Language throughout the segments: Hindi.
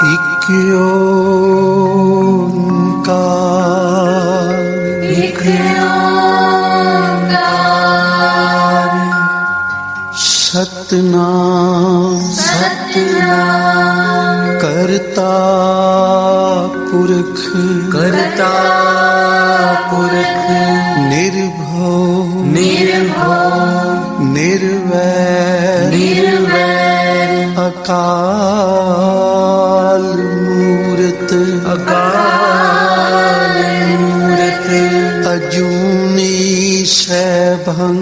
ਇੱਕ ਓਂਕਾਰ, ਇੱਕ ਓਂਕਾਰ, ਸਤਿਨਾਮ ਸਤਿਨਾਮ ਕਰਤਾ ਪੁਰਖ, ਕਰਤਾ ਪੁਰਖ, ਨਿਰਭਉ ਨਿਰਭਉ ਨਿਰਵੈਰ ਨਿਰਵੈਰ, ਅਕਾਲ ਮੂਰਤ, ਅਕਾਲ ਮੂਰਤ, ਅਜੂਨੀ ਸੈਭੰ,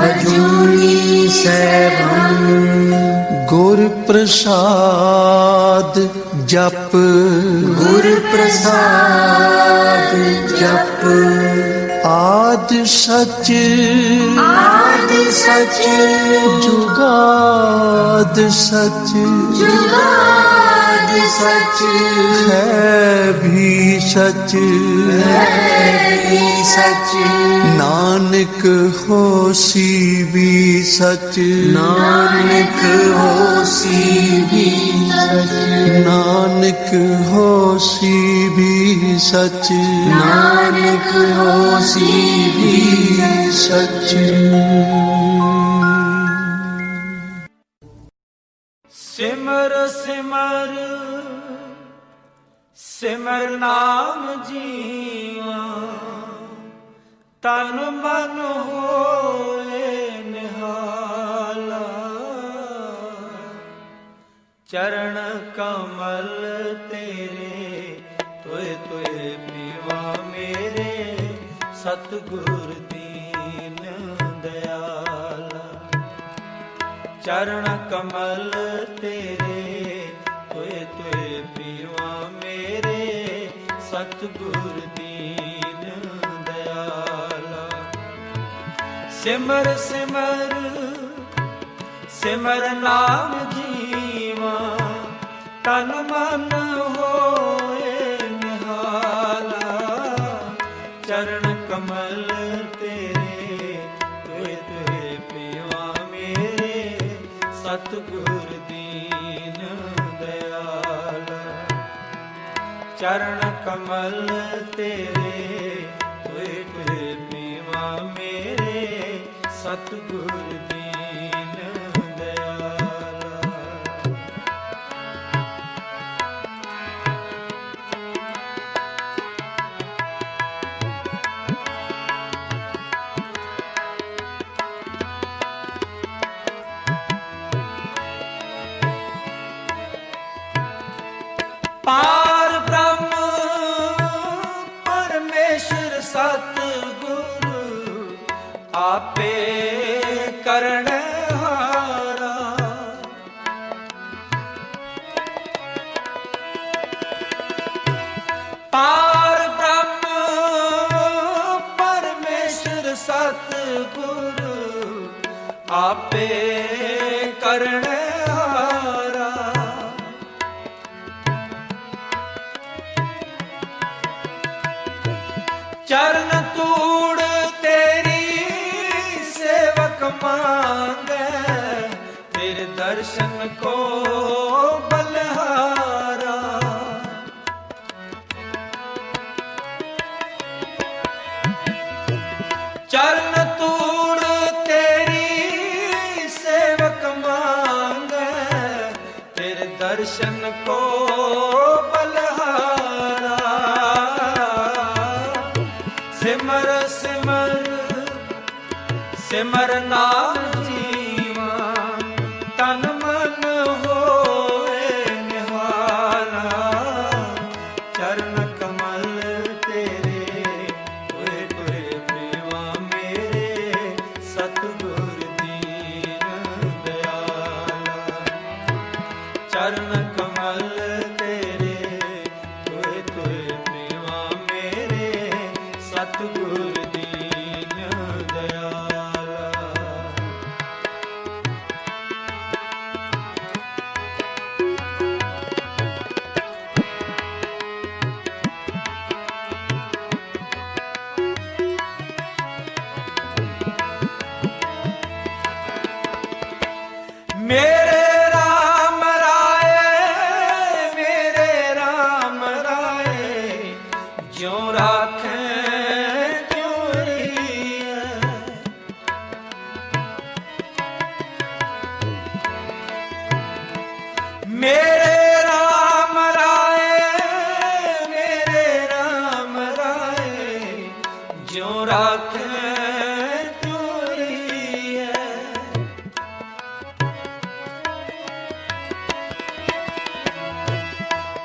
ਅਜੂਨੀ ਸੈਭੰ, ਗੁਰ ਪ੍ਰਸਾਦ ਜਪ, ਗੁਰ ਪ੍ਰਸਾਦ ਜਪ, ਆਦਿ ਸਚ ਆਦਿ ਸਚ, ਜੁਗਾਦ ਸਚ, ਜੁਗਾਦ ਸਚ, ਹੈ ਵੀ ਸਚ, ਹੈ ਵੀ ਸਚ, ਨਾਨਕ ਹੋਸੀ ਵੀ ਸਚ, ਨਾਨਕ ਹੋਸੀ ਵੀ ਸਚ, ਨਾਨਕ ਹੋਸੀ ਵੀ ਸਚ, ਨਾਨਕ ਹੋਸੀ ਵੀ ਸਚ। ਸਿਮਰ ਸਿਮਰ ਸਿਮਰ ਨਾਮ ਜੀਵਾ, ਤਨ ਮਨ ਹੋਏ ਨਿਹਾਲਾ, ਚਰਨ ਕਮਲ ਤੇਰੇ ਤੋਏ ਤੋਏ ਪੀਵਾ ਮੇਰੇ, ਸਤਿਗੁਰ ਦੀਨ ਦਇਆਲਾ, ਚਰਨ ਕਮਲ ਤੇਰੇ ਤੋਏ ਤੋਏ ਪੀਵਾ ਮੇਰੇ, ਸਤਿਗੁਰ ਦੀਨ ਦਇਆਲਾ, ਸਿਮਰ ਸਿਮਰ ਸਿਮਰ ਨਾਮ ਜੀਵਾ, ਤਨ ਮਨ ਹੋਏ ਨਿਹਾਲਾ, ਚਰਨ ਕਮਲ ਤੇਰੇ ਤੋਏ ਤੋਏ ਪੀਵਾ ਮੇਰੇ, ਸਤਿਗੁਰ ਦੀਨ ਦਇਆਲਾ, ਚਰਨ ਕਮਲ ਤੇਰੇ ਤੋਏ ਤੋਏ ਪੀਵਾ ਮੇਰੇ, ਸਤਿਗੁਰ ਦੀਨ ਦਇਆਲਾ। ਪਾਰ ਬ੍ਰਹਮ ਪਰਮੇਸ਼ਰ ਸਤਿਗੁਰ, ਆਪੇ ਕਰਨ ਹਾਰਾ, ਪਾਰ ਬ੍ਰਹਮ ਪਰਮੇਸ਼ਰ ਸਤਿਗੁਰ, ਆਪੇ ਕਰਨ ਹਾਰਾ, ਚਰਨ ਤੂੜ ਤੇਰੀ ਸੇਵਕ ਮੰਗੈ, ਤੇਰੇ ਦਰਸ਼ਨ ਕੋ ਬਲਹਾਰਾ, ਚਰਨ ਤੂੜ ਤੇਰੀ ਸੇਵਕ ਮੰਗੈ, ਤੇਰੇ ਦਰਸ਼ਨ ਕੋ ਬਲਹਾਰਾ, ਸਿਮਰ ਸਿਮਰ ਸਿਮਰ ਨਾਮ ਜੀਵਾ, ਤਨ ਮਨ ਹੋਏ ਨਿਹਾਲਾ, ਚਰਨ ਕਮਲ ਤੇਰੇ ਤੋਏ ਤੋਏ ਪੀਵਾ ਮੇਰੇ, ਸਤਿਗੁਰ ਦੀਨ ਦਇਆਲਾ, ਚਰਨ ਕਮਲ ਤੇਰੇ ਤੋਏ ਤੋਏ ਪੀਵਾ ਮੇਰੇ, ਸਤਿਗੁਰ ਦੀਨ ਦਇਆਲਾ।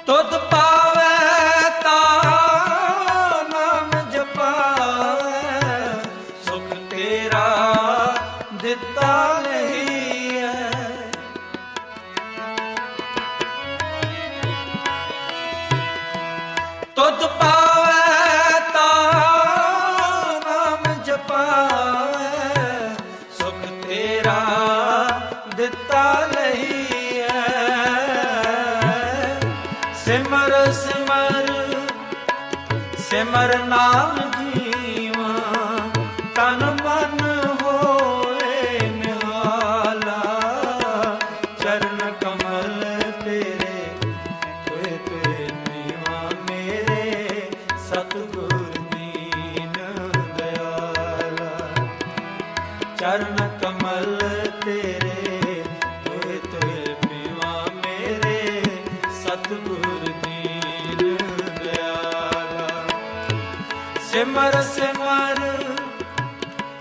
ਤੁਧ ਪਾਵੈ ਤਾ ਨਾਮ ਜਪਾਵੈ, ਸੁਖ ਤੇਰਾ ਦਿੱਤਾ ਨਹੀਂ ਹੈ। ਤੁਧ ਪਾਵੈ ਤਾ ਨਾਮ ਜਪਾਵੈ, ਸੁਖ ਤੇਰਾ ਦਿੱਤਾ ਨਹੀਂ ਹੈ। ਸਿਮਰ ਸਿਮਰ ਸਿਮਰ ਨਾਮ ਜੀਵਾ, ਤਨ ਮਨ ਹੋਏ ਨਿਹਾਲਾ। ਚਰਨ ਕਮਲ ਤੇਰੇ ਤੋਏ ਤੋਏ ਨੀਵਾ ਮੇਰੇ, ਸਤਿਗੁਰ ਦੀਨ ਦਇਆਲਾ। ਚਰਨ ਕਮਲ ਤੇਰੇ ਤੋਏ ਤੋਏ ਨੀਵਾ ਮੇਰੇ, ਸਤਿਗੁਰ ਦੀਨ ਦਇਆਲਾ। ਸਿਮਰ ਸਿਮਰ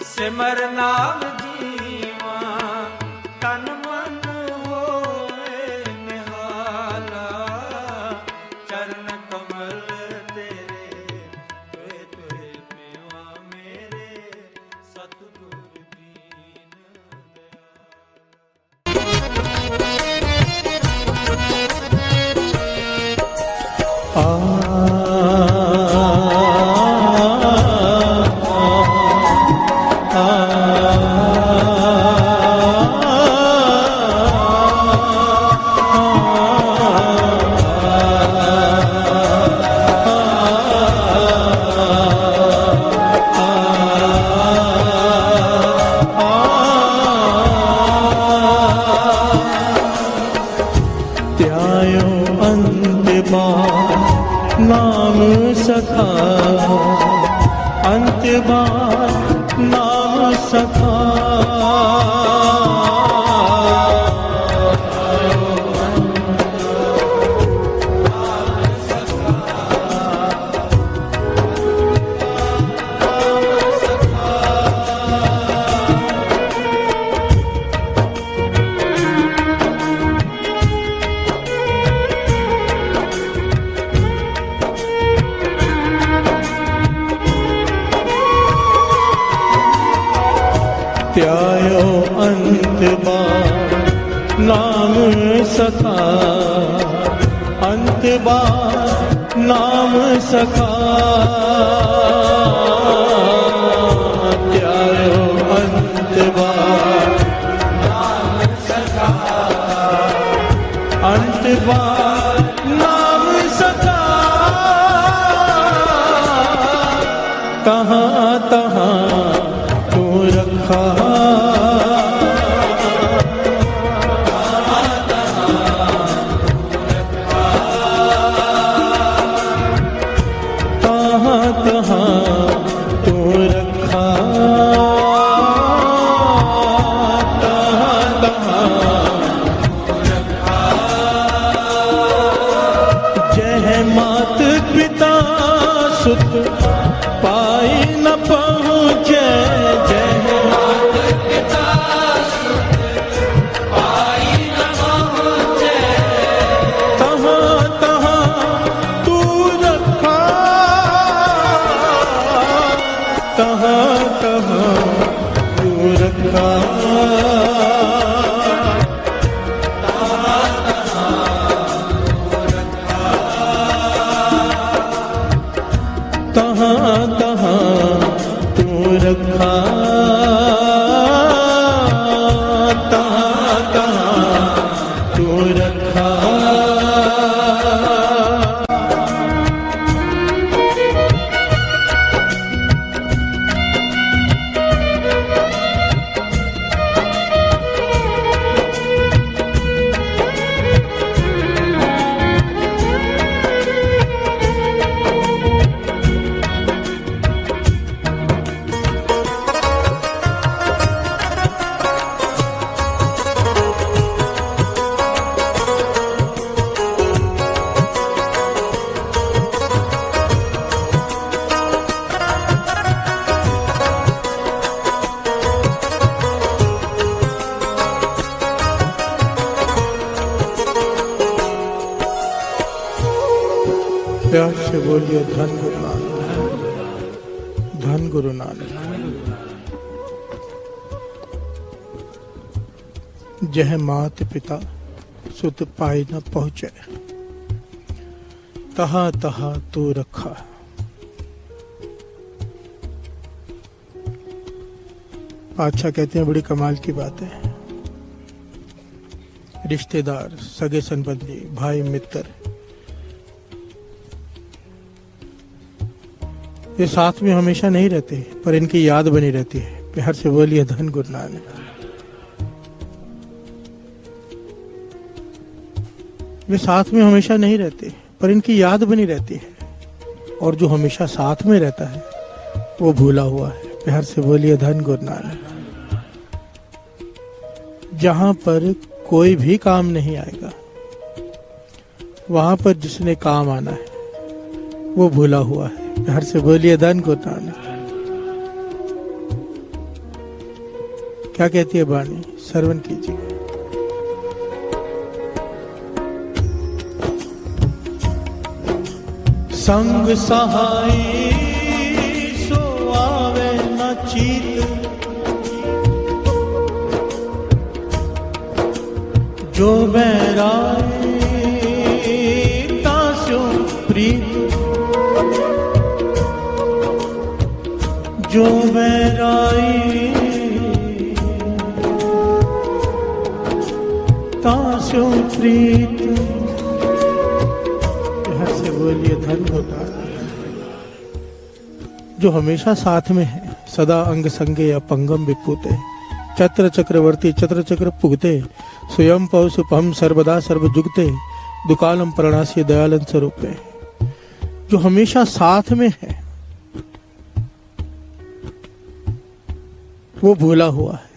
ਸਿਮਰ ਨਾਮ ਜੀਵਾ, ਤਨ ਮਨ ਹੋਏ ਨਿਹਾਲਾ। ਚਰਨ ਕਮਲ ਤੇਰੇ ਤੋਏ ਤੋਏ ਪੀਵਾ ਮੇਰੇ, ਸਤਿਗੁਰ ਦੀਨ ਧਿਆਇਓ ਅੰਤ ਬਾਰ ਨਾਮ ਸਖਾ, ਅੰਤ ਬਾਰ ਨਾਮ ਸਖਾ। ਧਿਆਇਓ ਅੰਤ ਬਾਰ ਨਾਮ ਸਖਾ, ਅੰਤ ਬਾਰ ਨਾਮ ਸਖਾ। ਧਿਆਇਓ ਅੰਤ ਬਾਰ ਨਾਮ ਸਖਾ, ਅੰਤ ਬਾਰ ਨਾਮ ਸਖਾ। ਤਹਾਂ ਤਹਾਂ ਤੂੰ ਰੱਖਾ, तहाँ प्यार से बोलिए धन गुरु नानक, धन गुरु नानक। जह मात पिता सुत पाई न पहुँचे, तहा तहा तू रखा। पातशाह कहते हैं बड़ी कमाल की बात है। रिश्तेदार, सगे संबंधी, भाई मित्र, ये साथ में हमेशा नहीं रहते, पर इनकी याद बनी रहती है। प्यार से बोलिए धन गुरु नानक। वे साथ में हमेशा नहीं रहते, पर इनकी याद बनी रहती है। और जो हमेशा साथ में रहता है वो भूला हुआ है। प्यार से बोलिए धन गुरु नानक। जहां पर कोई भी काम नहीं आएगा, वहां पर जिसने काम आना है वो भूला हुआ है। प्यार से बोलिए धन गुरु नानक। क्या कहती है वाणी, श्रवण कीजिए। संग सहाई सो आवे न चीत, जो बैराई तास्यो प्रीत, जो बैराई तास्यो प्रीत। यहाँ से बोलिए धन होता है। जो हमेशा साथ में है, सदा अंग संगे अपंगम विपुते, चत्र चक्रवर्ती चत्र चक्र पुगते, स्वयं पौसुपम सर्वदा सर्वजुगते, दुकालम प्रणासी दयालन स्वरूपे। जो हमेशा साथ में है वो भूला हुआ है,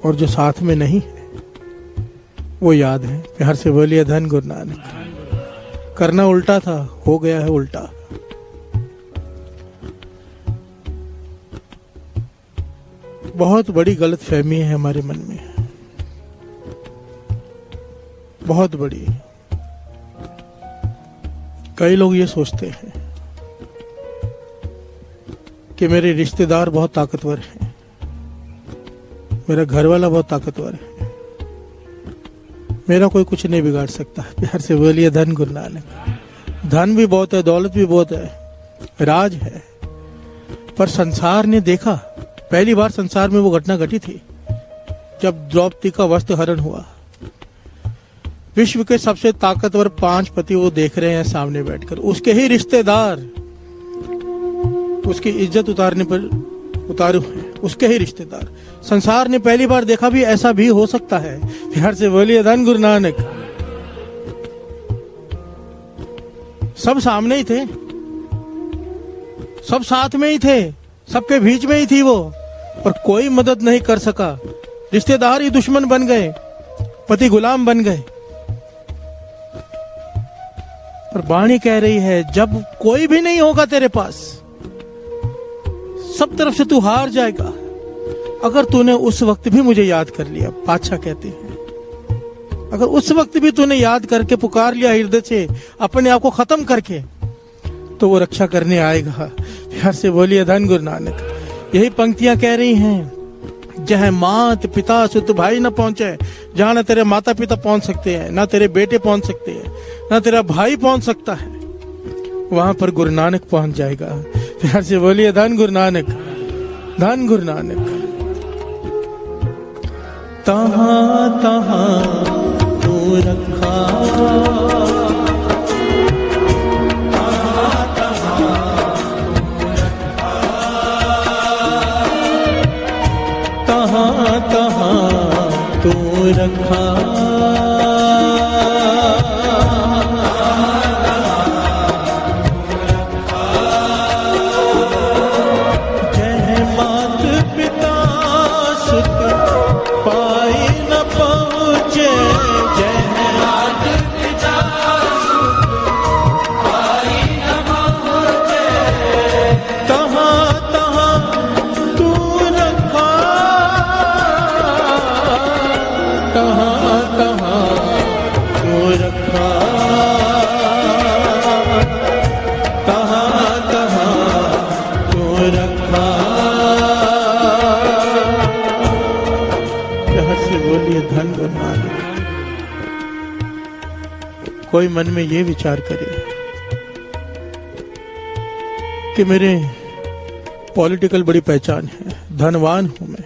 और जो साथ में नहीं है वो याद है। प्यार से बोलिए धन गुरु नानक। करना उल्टा था, हो गया है उल्टा। बहुत बड़ी गलतफहमी है हमारे मन में, बहुत बड़ी। कई लोग ये सोचते हैं कि मेरे रिश्तेदार बहुत ताकतवर हैं, मेरा घर वाला बहुत ताकतवर है, मेरा कोई कुछ नहीं बिगाड़ सकता। प्यार से बोलिए धन गुरु नानक। धन भी बहुत है, दौलत भी बहुत है, राज है, पर संसार ने देखा, पहली बार संसार में वो घटना घटी थी जब द्रौपदी का वस्त्र हरण हुआ। विश्व के सबसे ताकतवर 5 पति वो देख रहे हैं सामने बैठकर, उसके ही रिश्तेदार उसकी इज्जत उतारने पर उतारे हुए, उसके ही रिश्तेदार। संसार ने पहली बार देखा भी ऐसा भी हो सकता है। प्यार से बोलिए धन गुरु नानक। सब सामने ही थे, सब साथ में ही थे, सबके बीच में ही थी वो, पर कोई मदद नहीं कर सका। रिश्तेदार ही दुश्मन बन गए, पति गुलाम बन गए। पर वाणी कह रही है जब कोई भी नहीं होगा तेरे पास, सब तरफ से तू हार जाएगा, अगर तूने उस वक्त भी मुझे याद कर लिया। पातशाह कहते हैं अगर उस वक्त भी तूने याद करके पुकार लिया हृदय से, अपने आप को खत्म करके, तो वो रक्षा करने आएगा। प्यार से बोलिए धन गुरु नानक। यही पंक्तियां कह रही हैं, जहाँ मात पिता सुत भाई न पहुंचे, जहां न तेरे माता पिता पहुंच सकते हैं, ना तेरे बेटे पहुंच सकते हैं, ना तेरा भाई पहुंच सकता है, वहां पर गुरु नानक पहुंच जाएगा। प्यार से बोलिए धन गुरु नानक, धन गुरु नानक। तहां तहां तू रखा, तहां तहां तू रखा, जय मात पिता सुत पाई न पहुंचे, जय मात पिता कोई मन में ये विचार करे कि मेरे पॉलिटिकल बड़ी पहचान है, धनवान हूं मैं,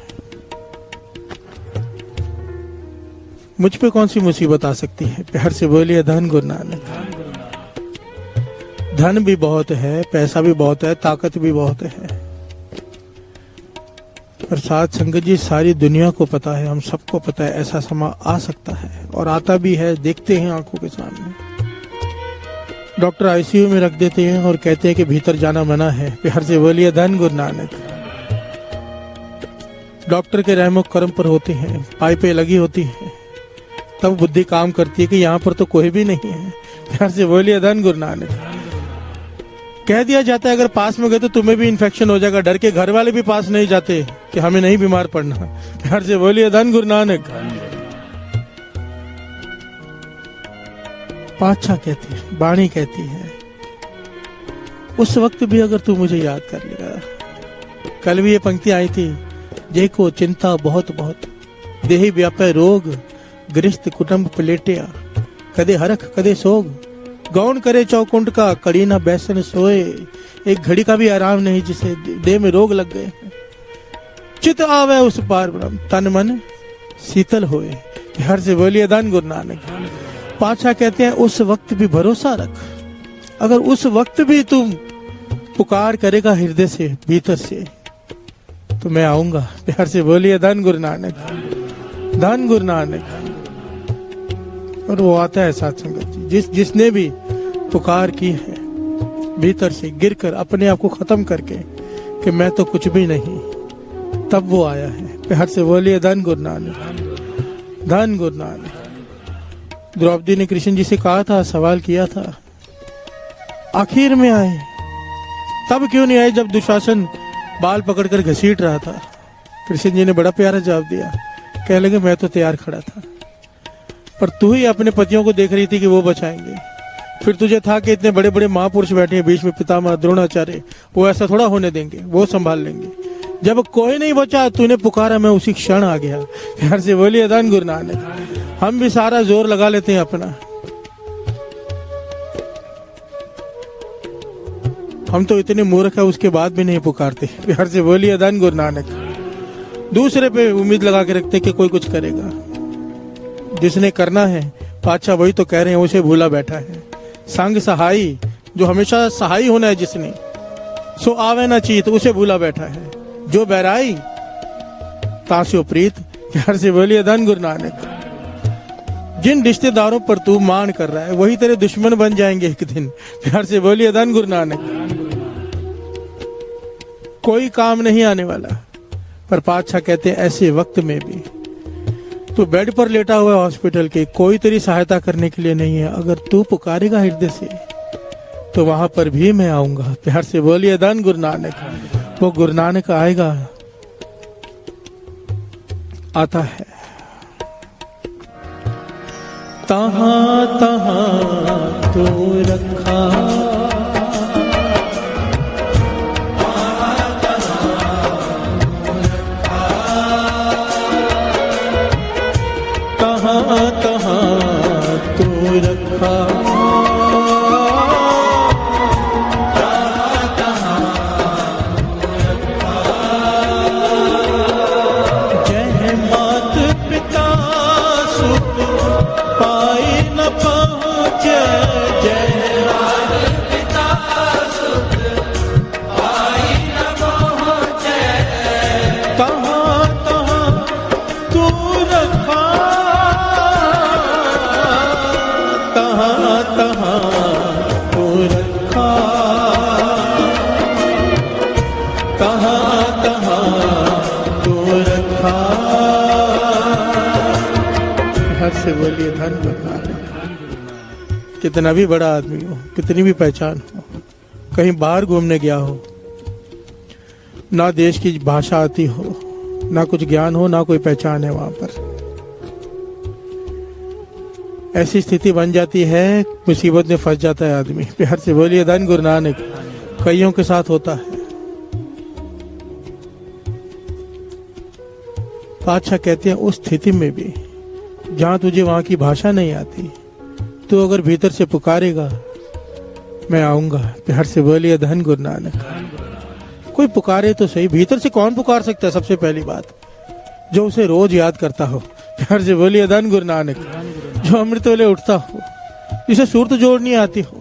मुझ पे कौन सी मुसीबत आ सकती है? प्यार से बोलिए धन गुरु नानक। धन भी बहुत है, पैसा भी बहुत है, ताकत भी बहुत है, पर साथ संगत जी सारी दुनिया को पता है, हम सबको पता है ऐसा समय आ सकता है और आता भी है, देखते हैं आंखों के सामने। डॉक्टर आईसीयू में रख देते हैं और कहते हैं कि भीतर जाना मना है। प्यार से बोलिए धन गुरु नानक। डॉक्टर के रहमो कर्म पर होते हैं, पाइपें लगी होती हैं, तब बुद्धि काम करती है कि यहाँ पर तो कोई भी नहीं है। प्यार से बोलिए धन गुरु नानक। कह दिया जाता है अगर पास में गए तो तुम्हें भी इन्फेक्शन हो जाएगा, डर के घर वाले भी पास नहीं जाते कि हमें नहीं बीमार पड़ना। प्यार से बोलिए धन गुरु नानक। पातशाह कहती है, बाणी कहती है, उस वक्त भी अगर तू मुझे याद कर लेगा। कल भी ये पंक्ति आई थी, जे को चिंता बहुत बहुत, देहि व्यापै रोग, गृहस्थ कुटुंब पलेटिया, कदे हरख कदे सोग, गौन करे चौकुंड का, कड़ी ना बैसन सोए। एक घड़ी का भी आराम नहीं जिसे देह में रोग लग गए। चित आवे उस पार ब्रह्म, तन मन शीतल होए। प्यार से बोलिए धन गुरु नानक। पातशाह कहते हैं उस वक्त भी भरोसा रख, अगर उस वक्त भी तुम पुकार करेगा हृदय से, भीतर से, तो मैं आऊंगा। प्यार से बोलिए धन गुरु नानक, धन गुरु नानक। और वो आता है साथ संगत जी, जिसने भी पुकार की है भीतर से गिरकर अपने आप को खत्म करके कि मैं तो कुछ भी नहीं, तब वो आया है। प्यार से बोलिए धन गुरु नानक, धन गुरु नानक। द्रौपदी ने कृष्ण जी से कहा था, सवाल किया था, आखिर में आए, तब क्यों नहीं आए जब दुशासन बाल पकड़कर घसीट रहा था? कृष्ण जी ने बड़ा प्यारा जवाब दिया, कह लगे मैं तो तैयार खड़ा था, पर तू ही अपने पतियों को देख रही थी कि वो बचाएंगे। फिर तुझे था कि इतने बड़े बड़े महापुरुष बैठे हैं बीच में, पितामह द्रोणाचार्य, वो ऐसा थोड़ा होने देंगे, वो संभाल लेंगे। जब कोई नहीं बचा, तूने पुकारा, मैं उसी क्षण आ गया। प्यार से बोलिए धन गुरु नानक। हम भी सारा जोर लगा लेते हैं अपना, हम तो इतने मूर्ख है उसके बाद भी नहीं पुकारते। प्यार से बोलिए धन गुरु नानक। दूसरे पे उम्मीद लगा के रखते कि कोई कुछ करेगा, जिसने करना है पातशाह वही तो कह रहे हैं, उसे भूला बैठा है। संग सहाई, जो हमेशा सहाई होना है जिसने, सो आवे ना चीत, उसे भूला बैठा है। जो बैराई तास्यो प्रीत। प्यार से बोलिए धन गुरु नानक। जिन रिश्तेदारों पर तू मान कर रहा है वही तेरे दुश्मन बन जाएंगे एक दिन। प्यार से बोलिए धन गुरु नानक। कोई काम नहीं आने वाला, पर पातशाह कहते हैं ऐसे वक्त में भी तू बेड पर लेटा हुआ है हॉस्पिटल के, कोई तेरी सहायता करने के लिए नहीं है, अगर तू पुकारेगा हृदय से तो वहां पर भी मैं आऊंगा। प्यार से बोलिए धन गुरु नानक। वो गुरु नानक आएगा, आता है। तहां तहां तू रखा, तहां तहां तू रखा, से बोलिए धन गुरु नानक। कितना भी बड़ा आदमी हो, कितनी भी पहचान हो, कहीं बाहर घूमने गया हो, ना देश की भाषा आती हो, ना कुछ ज्ञान हो, ना कोई पहचान है, वहां पर ऐसी स्थिति बन जाती है, मुसीबत में फंस जाता है आदमी। प्यार से बोलिए धन गुरु नानक। कईयों के साथ होता है। पातशाह कहते हैं उस स्थिति में भी जहां तुझे वहां की भाषा नहीं आती, तो अगर भीतर से पुकारेगा मैं आऊंगा। प्यार से बोलिए धन गुरु नानक। कोई पुकारे तो सही, भीतर से कौन पुकार सकता है? सबसे पहली बात, जो उसे रोज याद करता हो। प्यार से बोलिए धन गुरु नानक। जो अमृत वेले उठता हो, जिसे सूरत जोड़नी आती हो,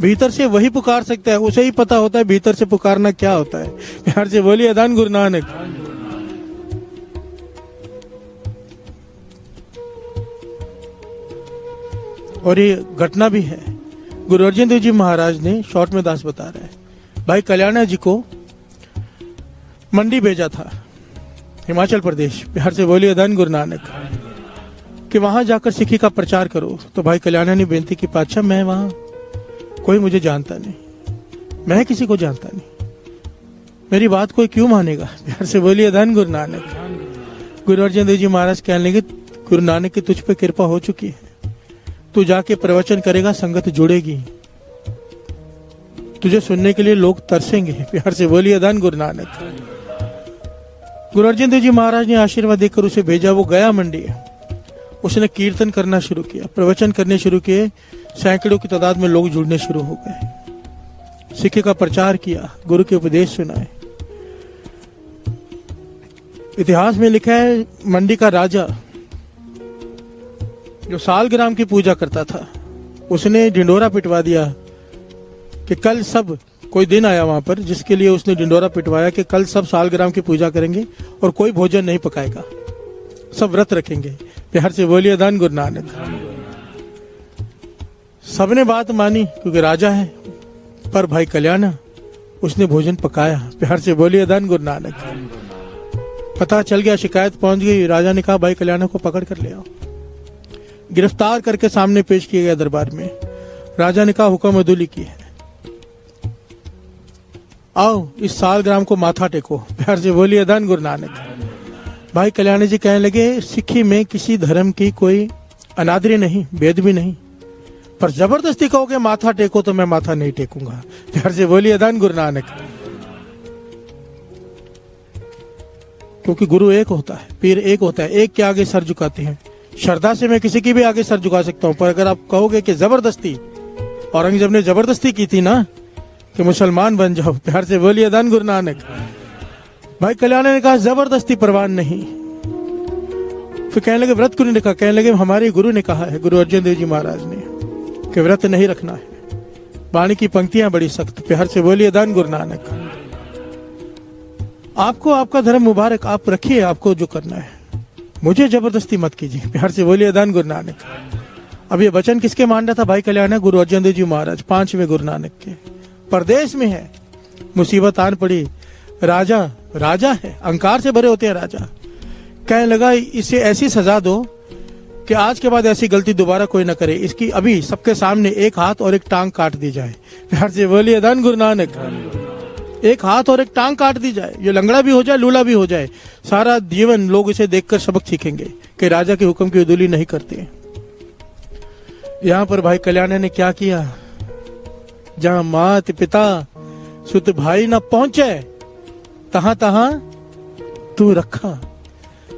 भीतर से वही पुकार सकता है। उसे ही पता होता है भीतर से पुकारना क्या होता है। प्यार से बोलिए धन गुरु नानक। और ये घटना भी है, गुरु अर्जन देव जी महाराज ने शॉर्ट में दास बता रहा है, भाई कल्याणा जी को मंडी भेजा था, हिमाचल प्रदेश। प्यार से बोलिए धन गुरु नानक। कि वहां जाकर सिक्खी का प्रचार करो। तो भाई कल्याणा ने बेनती की, पातशाह मैं वहां, कोई मुझे जानता नहीं, मैं किसी को जानता नहीं, मेरी बात कोई क्यों मानेगा? प्यार से बोलिए धन गुरु नानक। गुरु अर्जन देव जी महाराज कहने लगे, गुरु नानक की तुझ पे कृपा हो चुकी है, तू जाके प्रवचन करेगा, संगत जुड़ेगी, तुझे सुनने के लिए लोग तरसेंगे। प्यार से बोलिए धन गुरु नानक। गुरु अर्जन देव जी महाराज ने आशीर्वाद देकर उसे भेजा। वो गया मंडी, उसने कीर्तन करना शुरू किया, प्रवचन करने शुरू किए, सैकड़ों की तादाद में लोग जुड़ने शुरू हो गए। सिक्खे का प्रचार किया, गुरु के उपदेश सुनाए। इतिहास में लिखा है, मंडी का राजा जो सालग्राम की पूजा करता था, उसने ढिंडोरा पिटवा दिया कि कल सब, कोई दिन आया वहां पर जिसके लिए उसने ढिंडोरा पिटवाया कि कल सब सालग्राम की पूजा करेंगे और कोई भोजन नहीं पकाएगा, सब व्रत रखेंगे। प्यार से बोलिए धन गुरु नानक। सबने बात मानी क्योंकि राजा है, पर भाई कल्याणा उसने भोजन पकाया। प्यार से बोलिए धन गुरु नानक। पता चल गया, शिकायत पहुंच गई, राजा ने कहा भाई कल्याणा को पकड़ कर ले आओ। गिरफ्तार करके सामने पेश किया गया दरबार में। राजा ने कहा हुक्म अदुली की है, आओ इस सालग्राम को माथा टेको। प्यार से बोलिए धन गुरु नानक। भाई कल्याण जी कहने लगे, सिक्खी में किसी धर्म की कोई अनादरी नहीं, भेद भी नहीं, पर जबरदस्ती कहोगे माथा टेको तो मैं माथा नहीं टेकूंगा। प्यार से बोलिए धन गुरु नानक। क्योंकि गुरु एक होता है, पीर एक होता है, एक के आगे सर झुकाते हैं। श्रद्धा से मैं किसी की भी आगे सर झुका सकता हूं, पर अगर आप कहोगे कि जबरदस्ती, औरंगजेब ने जबरदस्ती की थी ना कि मुसलमान बन जाओ। प्यार से बोलिए धन गुरु नानक। भाई कल्याण ने कहा जबरदस्ती परवान नहीं। फिर कहने लगे व्रत क्यों नहीं रखा? कहने लगे हमारे गुरु ने कहा है, गुरु अर्जन देव जी महाराज ने, कि व्रत नहीं रखना है। वाणी की पंक्तियां बड़ी सख्त। प्यार से बोलिए धन गुरु नानक। आपको आपका धर्म मुबारक, आप रखिए आपको जो करना है, मुझे जबरदस्ती मत कीजिए। प्यार से बोलिए धन गुरु नानक। अब ये वचन किसके मान रहा था भाई कल्याण? गुरु अर्जन देव जी महाराज, 5वें गुरु नानक के। परदेश में है, मुसीबत आन पड़ी, राजा है, अहंकार से भरे होते हैं राजा। कहने लगा इसे ऐसी सजा दो कि आज के बाद ऐसी गलती दोबारा कोई न करे, इसकी अभी सबके सामने एक हाथ और एक टांग काट दी जाए। प्यार से बोलिए धन गुरु नानक। एक हाथ और एक टांग काट दी जाए, ये लंगड़ा भी हो जाए, लूला भी हो जाए, सारा जीवन लोग इसे देखकर सबक सीखेंगे कि राजा के हुक्म की उदूली नहीं करते। यहाँ पर भाई कल्याण ने क्या किया? जहां मात पिता सुत भाई न पहुंचे, तहां तहां तू रखा।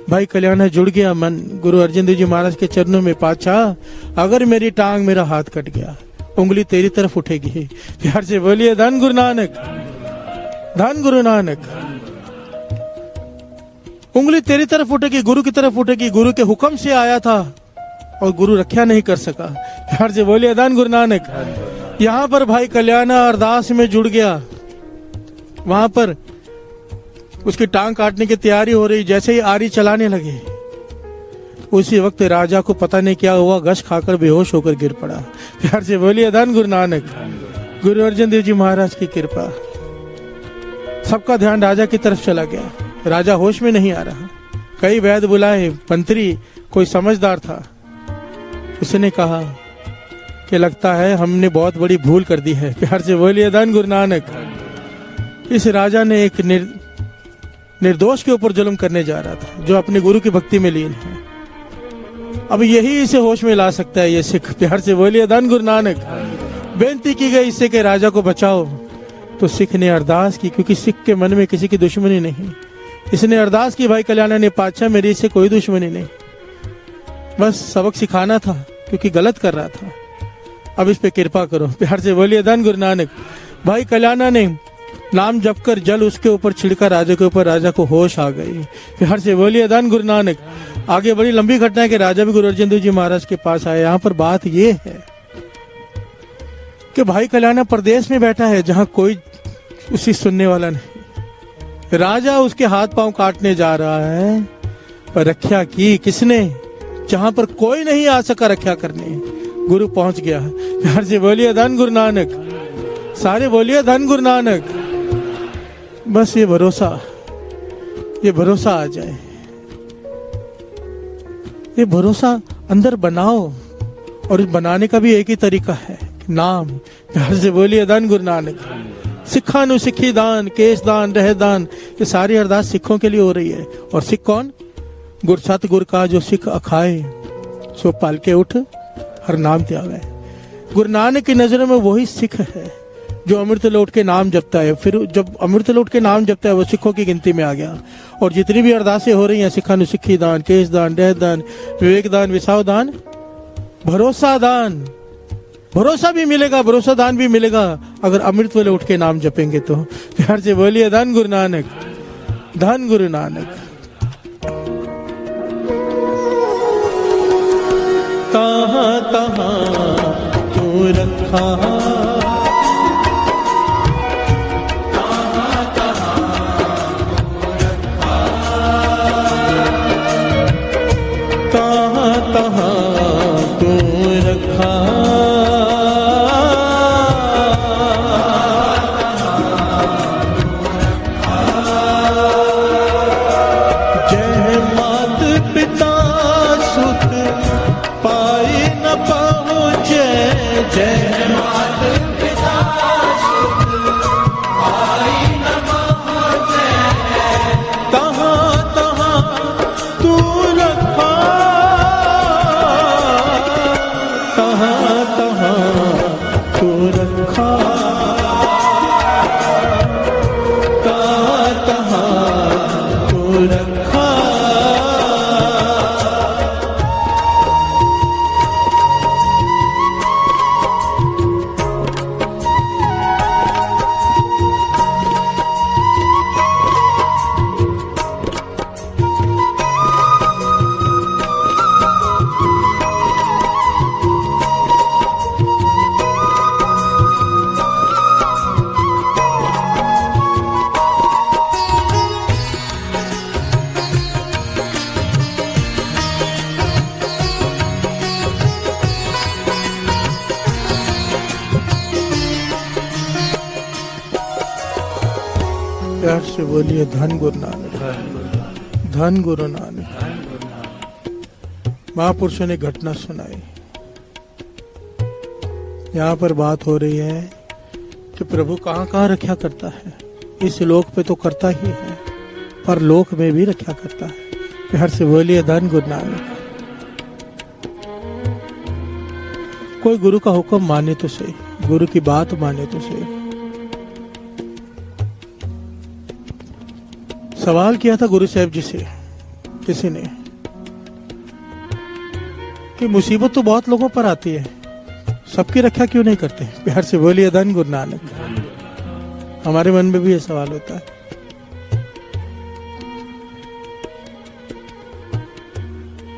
भाई कल्याण जुड़ गया मन गुरु अर्जन देव जी महाराज के चरणों में। पातशाह अगर मेरी टांग, मेरा हाथ कट गया, उंगली तेरी तरफ उठेगी। प्यार से बोलिए धन गुरु नानक। धन गुरु नानक। उंगली तेरी तरफ उठेगी, गुरु की तरफ उठेगी। गुरु के हुक्म से आया था और गुरु रक्षा नहीं कर सका। प्यार से बोलिए धन गुरु नानक। यहाँ पर भाई कल्याण अरदास में जुड़ गया। वहां पर उसकी टांग काटने की तैयारी हो रही, जैसे ही आरी चलाने लगे उसी वक्त राजा को पता नहीं क्या हुआ, गश खाकर बेहोश होकर गिर पड़ा। प्यार से बोलिए धन गुरु नानक। गुरु अर्जन देव जी महाराज की कृपा। सबका ध्यान राजा की तरफ चला गया। राजा होश में नहीं आ रहा। कई वैद्य बुलाए, मंत्री, कोई समझदार था, उसने कहा कि लगता है हमने बहुत बड़ी भूल कर दी है। प्यार से बोलिए धन गुरु नानक। इस राजा ने एक निर्दोष के ऊपर जुल्म करने जा रहा था, जो अपने गुरु की भक्ति में लीन है। अब यही इसे होश में ला सकता है ये सिख। प्यार से बोलिए धन गुरु नानक। बेनती की गई इससे कि राजा को बचाओ, तो सिख ने अरदास की, क्योंकि सिख के मन में किसी की दुश्मनी नहीं। इसने अरदास की भाई कल्याण ने, पातशाह मेरी इससे कोई दुश्मनी नहीं, बस सबक सिखाना था क्योंकि गलत कर रहा था। अब इस पे कृपा करो, प्यार से बोलिए धन गुरु नानक। भाई कल्याणा ने नाम जप कर जल उसके ऊपर छिड़का राजा के ऊपर, राजा को होश आ गई। प्यार से बोलिए धन गुरु नानक। आगे बड़ी लंबी घटना है कि राजा भी गुरु अर्जन देव जी महाराज के पास आए। यहाँ पर बात ये है कि भाई कल्याणा प्रदेश में बैठा है जहां कोई उसी सुनने वाला नहीं। राजा उसके हाथ पांव काटने जा रहा है, पर रक्षा की किसने? जहां पर कोई नहीं आ सका रक्षा करने, गुरु पहुंच गया। प्यार से बोलिए धन गुरु नानक। सारे बोलिए धन गुरु नानक। बस ये भरोसा आ जाए, ये भरोसा अंदर बनाओ। और इस बनाने का भी एक ही तरीका है, नाम। प्यार से बोलिए धन गुरु नानक। सिखा नु सिखी दान, केस दान, रह दान, ये सारी अरदास सिखों के लिए हो रही है। और सिख कौन? गुर सतगुर का जो सिख अखाए, सो पाल के उठ हर नाम त्यागे। गुरु नानक की नजरों में वही सिख है जो अमृत लौट के नाम जपता है। फिर जब अमृत लौट के नाम जपता है वो सिखों की गिनती में आ गया। और जितनी भी अरदासें हो रही हैं, सिखा नु सिखी दान, केस दान, रह दान, विवेक दान, विसाव दान, भरोसा दान, भरोसा भी मिलेगा, भरोसा दान भी मिलेगा अगर अमृत वाले उठ के नाम जपेंगे तो। प्यार से बोलिए धन गुरु नानक, धन गुरु नानक। कहाँ कहाँ तू रखा, कहाँ कहाँ तू रखा, जय मात पिता सुत पाई न पहुँचे, जय मात पिता सुत पाई न पहुँचे, तहाँ तहाँ तू रखा, तहाँ तहाँ तू रखा, तहाँ तहाँ तू रखा। प्यार से बोलिए धन गुरु नानक, धन गुरु नानक। महापुरुषों ने घटना सुनाई। यहाँ पर बात हो रही है कि प्रभु कहाँ कहाँ रक्षा करता है। इस लोक पे तो करता ही है, पर लोक में भी रक्षा करता है। प्यार से बोलिए धन गुरु नानक। कोई गुरु का हुक्म माने तो सही, गुरु की बात माने तो सही। सवाल किया था गुरु साहब जी से किसी ने कि मुसीबत तो बहुत लोगों पर आती है, सबकी रक्षा क्यों नहीं करते? प्यार से बोलिए धन गुरु नानक। हमारे मन में भी ये सवाल होता है।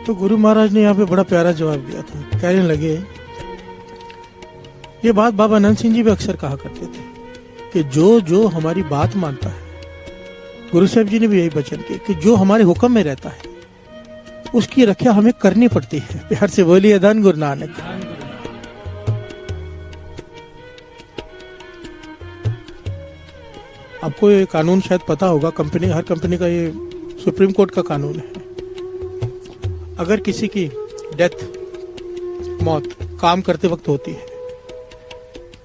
तो गुरु महाराज ने यहाँ पे बड़ा प्यारा जवाब दिया था। कहने लगे, ये बात बाबा अनंत सिंह जी भी अक्सर कहा करते थे कि जो जो हमारी बात मानता है, गुरु साहब जी ने भी यही वचन किया कि जो हमारे हुक्म में रहता है उसकी रक्षा हमें करनी पड़ती है। प्यार से बोलिए धन गुरु नानक। आपको ये कानून शायद पता होगा, कंपनी, हर कंपनी का ये सुप्रीम कोर्ट का कानून है। अगर किसी की डेथ, मौत काम करते वक्त होती है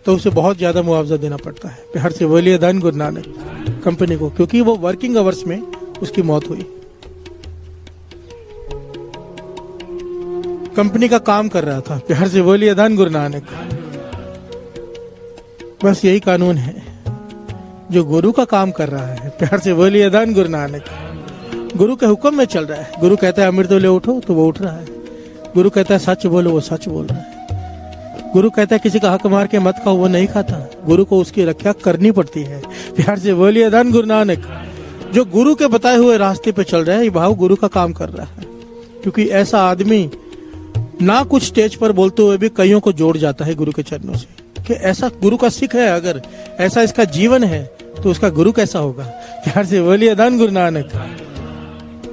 तो उसे बहुत ज्यादा मुआवजा देना पड़ता है। प्यार से बोलिए धन गुरु नानक कंपनी को, क्योंकि वो वर्किंग आवर्स में उसकी मौत हुई। कंपनी का काम कर रहा था। प्यार से बोलिए धन गुरु नानक। बस यही कानून है, जो गुरु का काम कर रहा है, प्यार से बोलिए धन गुरु नानक, गुरु के हुक्म में चल रहा है। गुरु कहता है अमृत ले उठो तो वो उठ रहा है। गुरु कहता है सच बोलो, वो सच बोल रहा है। गुरु कहता है किसी का हक मार के मत खाओ, वो नहीं खाता। गुरु को उसकी रक्षा करनी पड़ती है। प्यार से बोलिए धन गुरु नानक। जो गुरु के बताए हुए रास्ते पे चल रहा है, ये भाव गुरु का काम कर रहा है। क्योंकि ऐसा आदमी ना कुछ स्टेज पर बोलते हुए भी कईयों को जोड़ जाता है गुरु के चरणों से, कि ऐसा गुरु का सिख है, अगर ऐसा इसका जीवन है तो उसका गुरु कैसा होगा। प्यार से बोलिए धन गुरु नानक,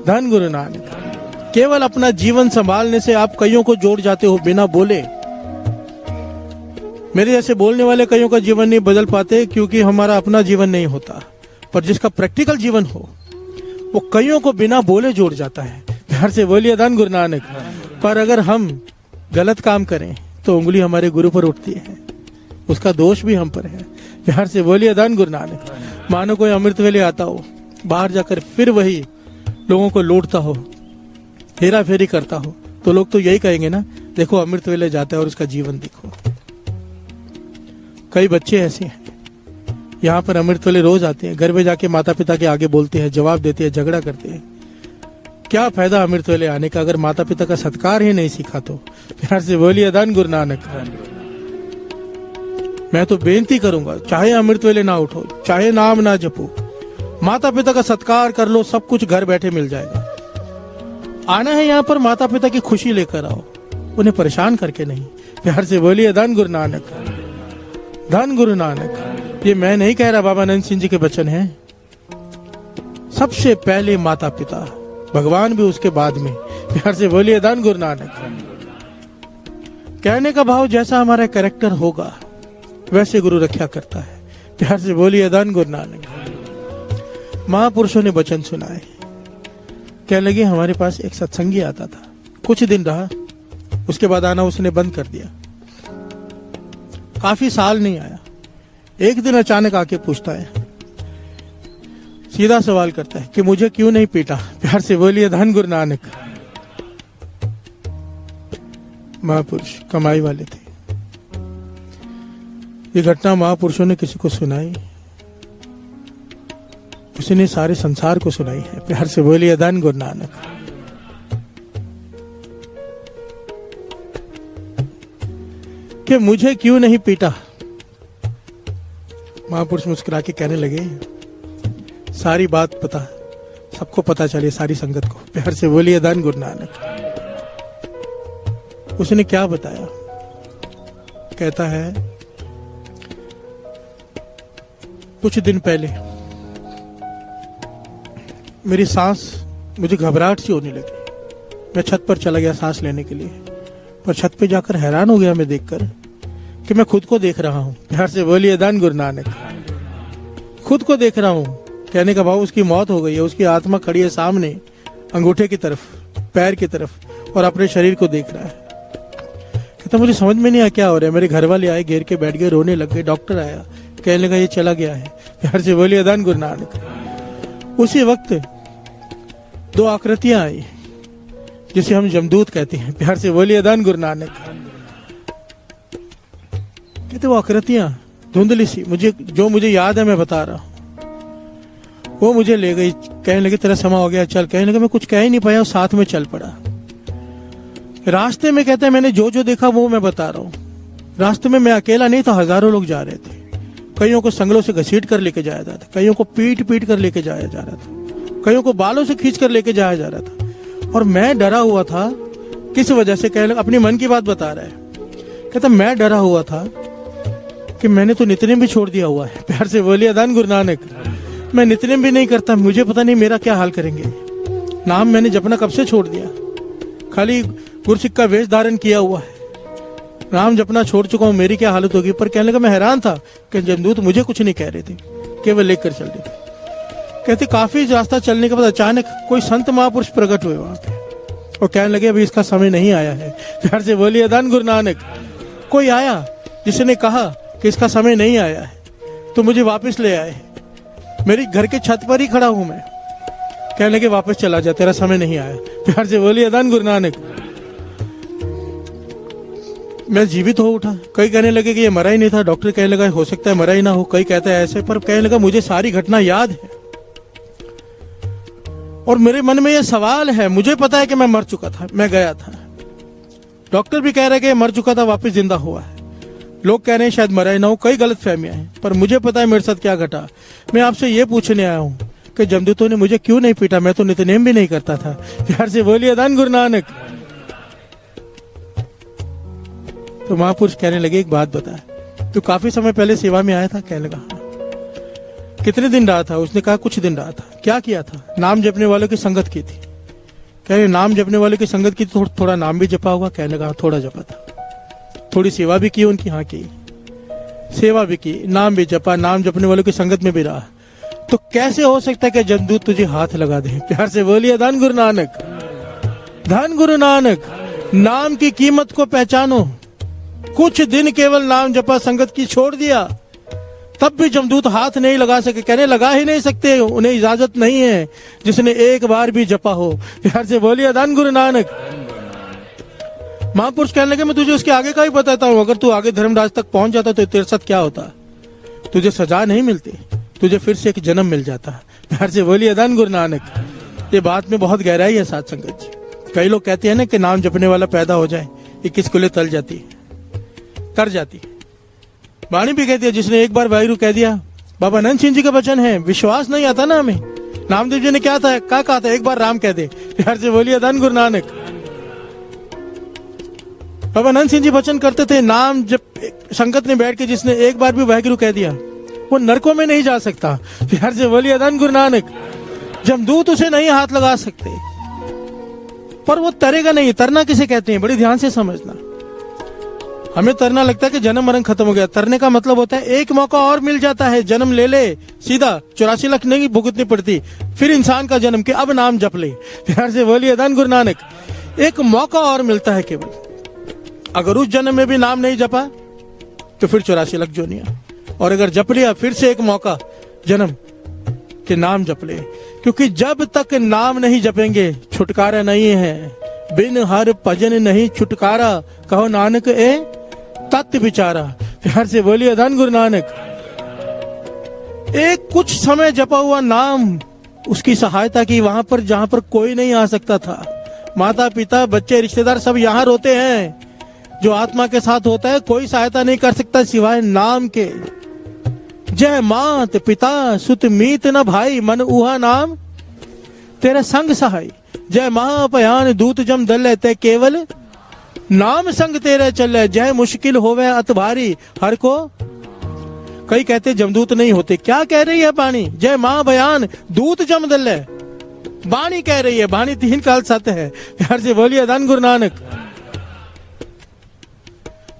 धन गुरु नानक। केवल अपना जीवन संभालने से आप कईयों को जोड़ जाते हो बिना बोले। मेरे जैसे बोलने वाले कईयों का जीवन नहीं बदल पाते, क्योंकि हमारा अपना जीवन नहीं होता। पर जिसका प्रैक्टिकल जीवन हो, वो कईयों को बिना बोले जोड़ जाता है। प्यार से बोलिए धन गुरु नानक। पर अगर हम गलत काम करें तो उंगली हमारे गुरु पर उठती है, उसका दोष भी हम पर है। प्यार से बोलिए धन गुरु नानक। मानो कोई अमृत वेले आता हो, बाहर जाकर फिर वही लोगों को लूटता हो, हेरा फेरी करता हो, तो लोग तो यही कहेंगे ना, देखो अमृत वेले जाता है और उसका जीवन देखो। कई बच्चे ऐसे हैं, यहाँ पर अमृत वेले रोज आते हैं, घर में जाके माता पिता के आगे बोलते हैं, जवाब देते हैं, झगड़ा करते हैं। क्या फायदा अमृत वेले आने का अगर माता पिता का सत्कार ही नहीं सीखा तो। प्यार से बोलिए धन गुरु नानक। मैं तो बेनती करूंगा, चाहे अमृत वेले ना उठो, चाहे नाम ना जपो, माता पिता का सत्कार कर लो, सब कुछ घर बैठे मिल जाएगा। आना है यहाँ पर माता पिता की खुशी लेकर आओ, उन्हें परेशान करके नहीं। प्यार से बोलिए धन गुरु नानक, धन गुरु नानक। ये मैं नहीं कह रहा, बाबा नंद सिंह जी के वचन हैं। सबसे पहले माता पिता, भगवान भी उसके बाद में। प्यार से बोलिए धन गुरु नानक। कहने का भाव जैसा हमारा कैरेक्टर होगा वैसे गुरु रक्षा करता है। प्यार से बोलिए धन गुरु नानक। महापुरुषों ने वचन सुनाए। कहने लगे हमारे पास एक सत्संगी आता था, कुछ दिन रहा, उसके बाद आना उसने बंद कर दिया। काफी साल नहीं आया। एक दिन अचानक आके पूछता है, सीधा सवाल करता है कि मुझे क्यों नहीं पीटा। प्यार से बोलिए धन गुरु नानक। महापुरुष कमाई वाले थे। ये घटना महापुरुषों ने किसी को सुनाई, उसने सारे संसार को सुनाई है। प्यार से बोलिए धन गुरु नानक। कि मुझे क्यों नहीं पीटा। महापुरुष मुस्कुरा के कहने लगे, सारी बात पता, सबको पता चले, सारी संगत को। प्यार से बोलिए धन गुरु नानक। उसने क्या बताया? कहता है कुछ दिन पहले मेरी सांस, मुझे घबराहट सी होने लगी। मैं छत पर चला गया सांस लेने के लिए, पर छत पे जाकर हैरान हो गया मैं देखकर कि मैं खुद को देख रहा हूं। प्यार से बोलिए धन गुरु नानक। खुद को देख रहा हूं। कहने का भाव उसकी मौत हो गई है, उसकी आत्मा खड़ी है सामने, अंगूठे की तरफ, पैर की तरफ, और अपने शरीर को देख रहा है। कहता मुझे समझ में नहीं आया क्या हो रहा है। मेरे घर वाले आए, घेर के बैठ गए, रोने लग गए। डॉक्टर आया, कहने लगा ये चला गया है। प्यार से बोलिए धन गुरु नानक। उसी वक्त दो आकृतियां आई जिसे हम जमदूत कहते हैं। प्यार से बोलिए धन गुरु नानक। कहते वो आकृतियां धुंधली सी, मुझे याद है, मैं बता रहा हूं। वो मुझे ले गई, कहने लगे तेरा समय हो गया, चल। कहने लगा मैं कुछ कह ही नहीं पाया, साथ में चल पड़ा। रास्ते में कहते हैं मैंने जो देखा वो मैं बता रहा हूँ। रास्ते में मैं अकेला नहीं था, हजारों लोग जा रहे थे। कईयों को संगलों से घसीट कर लेके जाया जाता था, कईयों को पीट कर लेके जाया जा रहा था, कईयों को बालों से खींच कर लेके जाया जा रहा था। और मैं डरा हुआ था। किस वजह से? कहने लगा, अपनी मन की बात बता रहा है। कहता मैं डरा हुआ था कि मैंने तो नित्यनेम भी छोड़ दिया हुआ है। प्यार से बोलिए धन गुरु नानक। मैं नित्यनेम भी नहीं करता, मुझे पता नहीं मेरा क्या हाल करेंगे। नाम मैंने जपना कब से छोड़ दिया, खाली गुरसिक का वेश धारण किया हुआ है, नाम जपना छोड़ चुका हूं, मेरी क्या हालत होगी। पर कहने लगा मैं हैरान था कि जमदूत मुझे कुछ नहीं कह रहे थे, केवल लेकर चल रहे थे। कहते काफी रास्ता चलने के बाद अचानक कोई संत महापुरुष प्रकट हुए वहां पे और कहने लगे अभी इसका समय नहीं आया है। प्यार से बोलिए धन गुरु नानक। कोई आया जिसने कहा कि इसका समय नहीं आया है, तो मुझे वापस ले आए। मेरी घर के छत पर ही खड़ा हूं मैं। कहने लगे वापस चला जा, तेरा समय नहीं आया। प्यार से बोलिए धन गुरु नानक। मैं जीवित हो उठा। कई कहने लगे कि ये मरा ही नहीं था। डॉक्टर कहने लगा हो सकता है मरा ही ना हो, कई कहता है ऐसे। पर कहने लगा मुझे सारी घटना याद है और मेरे मन में ये सवाल है। मुझे पता है कि मैं मर चुका था, मैं गया था, डॉक्टर भी कह रहे कि मर चुका था, वापस जिंदा हुआ है। लोग कह रहे हैं शायद मरा ही ना हो, कई गलत फहमियां हैं। पर मुझे पता है मेरे साथ क्या घटा। मैं आपसे ये पूछने आया हूँ कि जमदूतों ने मुझे क्यों नहीं पीटा, मैं तो नितनेम भी नहीं करता था। प्यार से बोलिए धन गुरु नानक। तो महापुरुष कहने लगे एक बात बता, तो काफी समय पहले सेवा में आया था? कहने लगा हाँ। कितने दिन रहा था? उसने कहा कुछ दिन रहा था। क्या किया था? नाम जपने वालों की संगत की थी। कह रहे नाम जपने वालों की संगत की तो थोड़ा नाम भी जपा होगा? कहने लगा थोड़ा जपा था। थोड़ी सेवा भी की उनकी? हाँ की। सेवा भी की, नाम भी जपा, नाम जपने वालों की संगत में भी रहा। तो कैसे हो सकता है कि जमदूत तुझे हाथ लगा दे? प्यार से बोलिए धन गुरु नानक। धन गुरु नानक। नाम की कीमत को पहचानो। कुछ दिन केवल नाम जपा, संगत की छोड़ दिया, तब भी जमदूत हाथ नहीं लगा सके। कहने लगा ही नहीं सकते, उन्हें इजाजत नहीं है जिसने एक बार भी जपा हो। प्यार से बोलिए धन गुरु नानक। महापुरुष कहने लगे मैं तुझे उसके आगे का ही बताता हूं। अगर तू आगे धर्मराज तक पहुंच जाता तो तेरे साथ क्या होता? तुझे सजा नहीं मिलती, तुझे फिर से एक जन्म मिल जाता। प्यार से बोलिए धन गुरु नानक। ये बात में बहुत गहराई है साथ संगत जी। कई लोग कहते हैं ना कि नाम जपने वाला पैदा हो जाए, 21 कुले तर जाती है। वाणी भी कहती है जिसने एक बार वाहिगुरु कह दिया। बाबा नंद सिंह जी का वचन है, विश्वास नहीं आता ना हमें। नामदेव जी ने क्या कहा था? एक बार राम कह दे। प्यार से बोलिए धन गुरु नानक। बाबा नंद सिंह जी वचन करते थे, नाम जब संगत में बैठ के जिसने एक बार भी वाहिगुरु कह दिया वो नरकों में नहीं जा सकता। प्यार से बोलिए धन गुरु नानक। जमदूत उसे नहीं हाथ लगा सकते, पर वो तरेगा नहीं। तरना किसे कहते हैं? बड़ी ध्यान से समझना। हमें तरना लगता है कि जन्म मरण खत्म हो गया। तरने का मतलब होता है एक मौका और मिल जाता है, जन्म ले ले, सीधा 84 लाख नहीं भुगतनी पड़ती, फिर इंसान का जन्म के अब नाम जप ले। प्यार से बोलिए धन गुरु नानक। एक मौका और मिलता है केवल। अगर उस जन्म में भी नाम नहीं जपा तो फिर 84 लाख जोनिया, और अगर जप लिया फिर से एक मौका जन्म के नाम जप ले। क्योंकि जब तक नाम नहीं जपेंगे छुटकारा नहीं है। बिन हर भजन नहीं छुटकारा, कहो नानक ए तत्व विचारा। प्यार से बोलिए धन गुरु नानक। एक कुछ समय जपा हुआ नाम उसकी सहायता की वहां पर जहां पर कोई नहीं आ सकता था। माता पिता बच्चे रिश्तेदार सब यहाँ रोते हैं। जो आत्मा के साथ होता है कोई सहायता नहीं कर सकता सिवाय नाम के। जय मात पिता सुत मीत न भाई, मन उहा नाम तेरा संग सहाय। जय महापयान दूत जम दल ते केवल नाम संग तेरे चले। जय मुश्किल होवे अत भारी, हर को। कई कहते जमदूत नहीं होते। क्या कह रही है बाणी? जय मां बयान दूत जम दल। बाणी कह रही है, बाणी 3 काल सत्य है। प्यार से बोलिए धन गुरु नानक।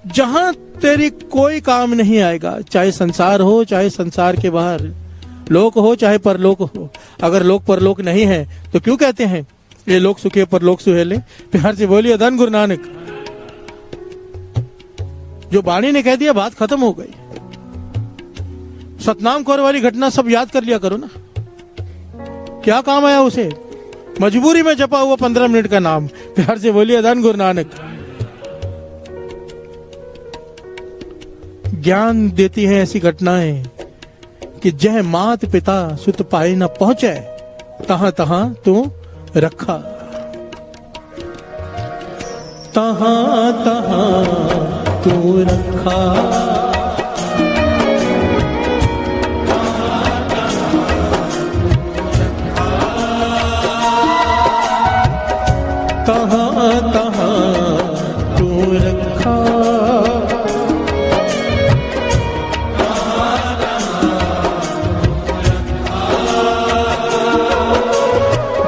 जहां तेरी कोई काम नहीं आएगा, चाहे संसार हो चाहे संसार के बाहर, लोक हो चाहे परलोक हो। अगर लोक परलोक नहीं है तो क्यों कहते हैं ये लोक सुखे परलोक सुहेले? प्यार से बोलिए धन गुरु नानक। जो बाणी ने कह दिया बात खत्म हो गई। सतनाम कौर वाली घटना सब याद कर लिया करो ना। क्या काम आया उसे? मजबूरी में जपा हुआ 15 मिनट का नाम। प्यार से बोलिए धन गुरु नानक। ज्ञान देती है ऐसी घटनाएं कि जय मात पिता सुत पाए न पहुंचे, तहां तहां तू रखा। तहां तहां तू रखा। तहां तहां तू रखा।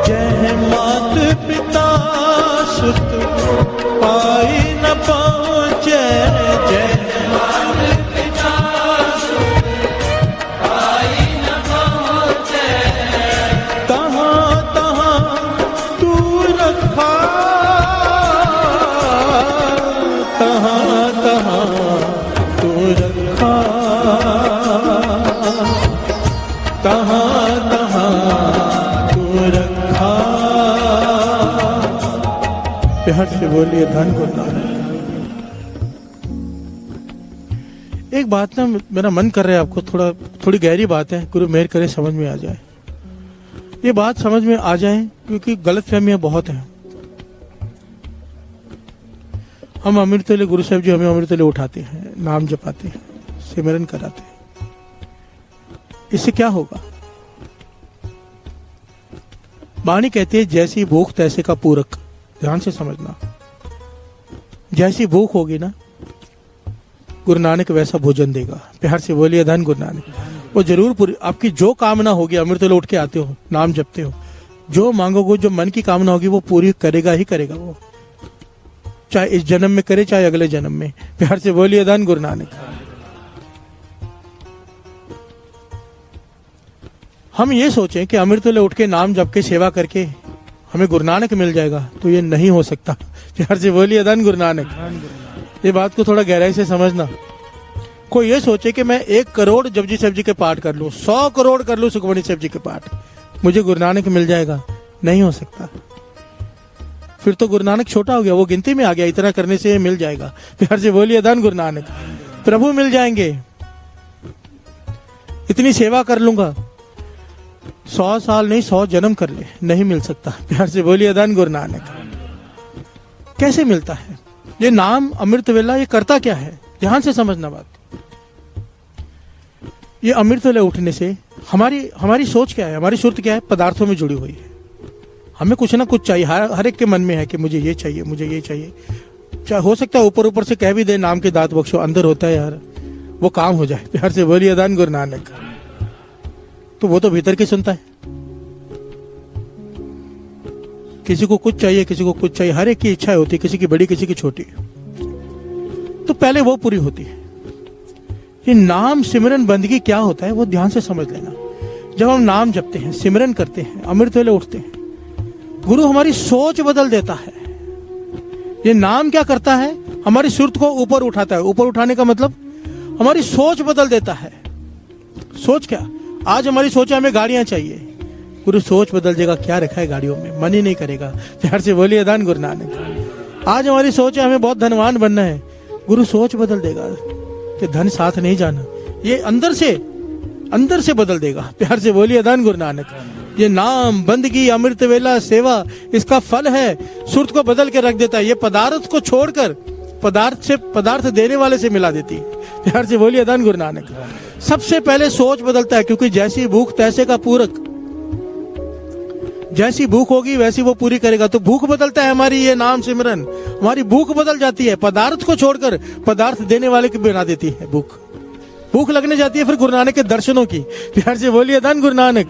जय मात पिता सुत पाई न पहुंचे। जय मात पिता सुत पाई न पहुंचे, तहां तहां तू रखा। तहां तहां तू रखा। तहां तहां तू रखा। प्यार से बोलिए धन गुरु नानक। एक बात ना मेरा मन कर रहा है आपको थोड़ी गहरी बात है, गुरु मेहर करे समझ में आ जाए। ये बात समझ में आ जाए क्योंकि गलतफहमियां बहुत हैं। हम अमृत वेले गुरु साहब जी हमें अमृत वेले उठाते हैं, नाम जपाते हैं, सिमरन कराते हैं। इससे क्या होगा? वाणी कहती है जैसी भूख तैसे का पूरक। ध्यान से समझना, जैसी भूख होगी ना, गुरु नानक वैसा भोजन देगा। प्यार से बोलिए धन गुरु नानक। वो जरूर पूरी आपकी जो कामना होगी, अमृत वेले उठ के आते हो, नाम जपते हो, जो मांगोगे, जो मन की कामना होगी वो पूरी करेगा ही करेगा वो, चाहे इस जन्म में करे चाहे अगले जन्म में। प्यार से बोलिए धन गुरु नानक। हम ये सोचें कि अमृत वेले उठ के नाम जप के सेवा करके हमें गुरु नानक मिल जाएगा, तो ये नहीं हो सकता। प्यार से बोलिए धन गुरु नानक। ये बात को थोड़ा गहराई से समझना। कोई ये सोचे कि मैं 1 करोड़ जपजी साहब जी के पाठ कर लूं, 100 करोड़ कर लूं सुखमणी साहब जी के पाठ, मुझे गुरु नानक मिल जाएगा, नहीं हो सकता। फिर तो गुरु नानक छोटा हो गया, वो गिनती में आ गया, इतना करने से मिल जाएगा। प्यार से बोलिए धन गुरु नानक। प्रभु मिल जाएंगे, इतनी सेवा कर लूंगा, 100 साल नहीं 100 जन्म कर ले, नहीं मिल सकता। प्यार से बोलिए धन गुरु नानक। कैसे मिलता है ये नाम अमृत वेला? ये करता क्या है? ध्यान से समझना बात। ये अमृत वेले उठने से हमारी सोच क्या है, हमारी सुरत क्या है? पदार्थों में जुड़ी हुई है। हमें कुछ ना कुछ चाहिए, हर एक के मन में है कि मुझे ये चाहिए, मुझे ये चाहिए। चाहे हो सकता है ऊपर ऊपर से कह भी दे नाम के दात बख्शो, अंदर होता है यार वो काम हो जाए। प्यार से बोलिए धन गुरु नानक। तो वो तो भीतर की सुनता है। किसी को कुछ चाहिए, किसी को कुछ चाहिए, हर एक की इच्छा होती है, किसी की बड़ी किसी की छोटी। तो पहले वो पूरी होती है। ये नाम सिमरन बंदगी क्या होता है वो ध्यान से समझ लेना। जब हम नाम जपते हैं, सिमरन करते हैं, अमृत वेले उठते हैं, गुरु हमारी सोच बदल देता है। ये नाम क्या करता है? हमारी सुरत को ऊपर उठाता है। ऊपर उठाने का मतलब हमारी सोच बदल देता है। सोच क्या? आज हमारी सोच है हमें गाड़ियां चाहिए, गुरु सोच बदल देगा, क्या रखा है गाड़ियों में, मन ही नहीं करेगा। प्यार से बोलिए धन गुरु नानक। आज हमारी सोच है हमें बहुत धनवान बनना है, गुरु सोच बदल देगा कि धन साथ नहीं जाना, ये अंदर से बदल देगा। प्यार से बोलिए धन गुरु नानक। ये नाम बंदगी अमृत वेला सेवा इसका फल है, सुरत को बदल के रख देता है। ये पदार्थ को छोड़कर पदार्थ देने वाले से मिला देती है। प्यार से बोलिए धन गुरु नानक। सबसे पहले सोच बदलता है, क्योंकि जैसी भूख तैसे का पूरक। जैसी भूख होगी वैसी वो पूरी करेगा। तो भूख बदलता है हमारी, ये नाम सिमरन हमारी भूख बदल जाती है। पदार्थ को छोड़कर पदार्थ देने वाले की बना देती है। भूख लगने जाती है फिर गुरु नानक के दर्शनों की। प्यार से बोलिए धन गुरु नानक।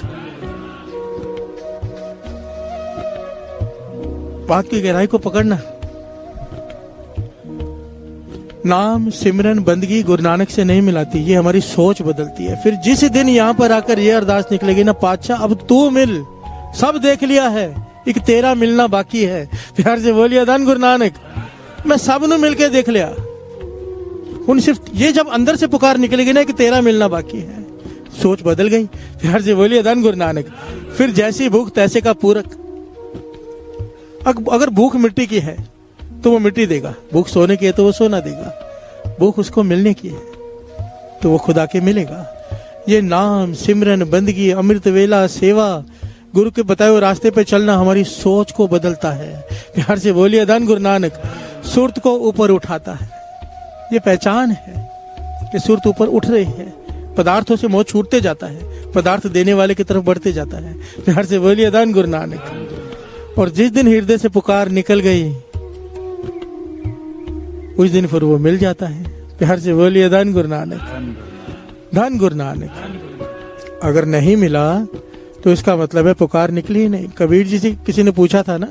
बात की गहराई को पकड़ना। नाम सिमरन बंदगी गुरु नानक से नहीं मिलाती, ये हमारी सोच बदलती है। फिर जिस दिन यहाँ पर आकर ये अरदास निकलेगी ना, पातशाह अब तू मिल, सब देख लिया है, एक तेरा मिलना बाकी है। प्यार से बोलिए धन गुरु नानक। मैं सबने मिलके देख लिया, उन सिर्फ ये जब अंदर से पुकार निकलेगी ना कि तेरा मिलना बाकी है, सोच बदल गई। प्यार से बोलिए धन गुरु नानक। फिर जैसी भूख तैसे का पूरक। अगर भूख मिट्टी की है तो वो मिट्टी देगा, भूख सोने की है तो वो सोना देगा, भूख उसको मिलने की है तो वो खुदा के मिलेगा। ये नाम सिमरन बंदगी अमृत वेला सेवा गुरु के बताए हुए रास्ते पे चलना हमारी सोच को बदलता है। प्यार से बोलिए धन गुरु नानक। सुरत को ऊपर उठाता है, ये पहचान है कि सुरत ऊपर उठ रही है। पदार्थों से मोह छूटते जाता है, पदार्थ देने वाले की तरफ बढ़ते जाता है। प्यार से बोलिए धन गुरु नानक। और जिस दिन हृदय से पुकार निकल गई उस दिन फिर वो मिल जाता है। प्यार से बोलिए धन गुरु नानक। धन गुरु नानक। अगर नहीं मिला तो इसका मतलब है पुकार निकली ही नहीं। कबीर जी से किसी ने पूछा था ना,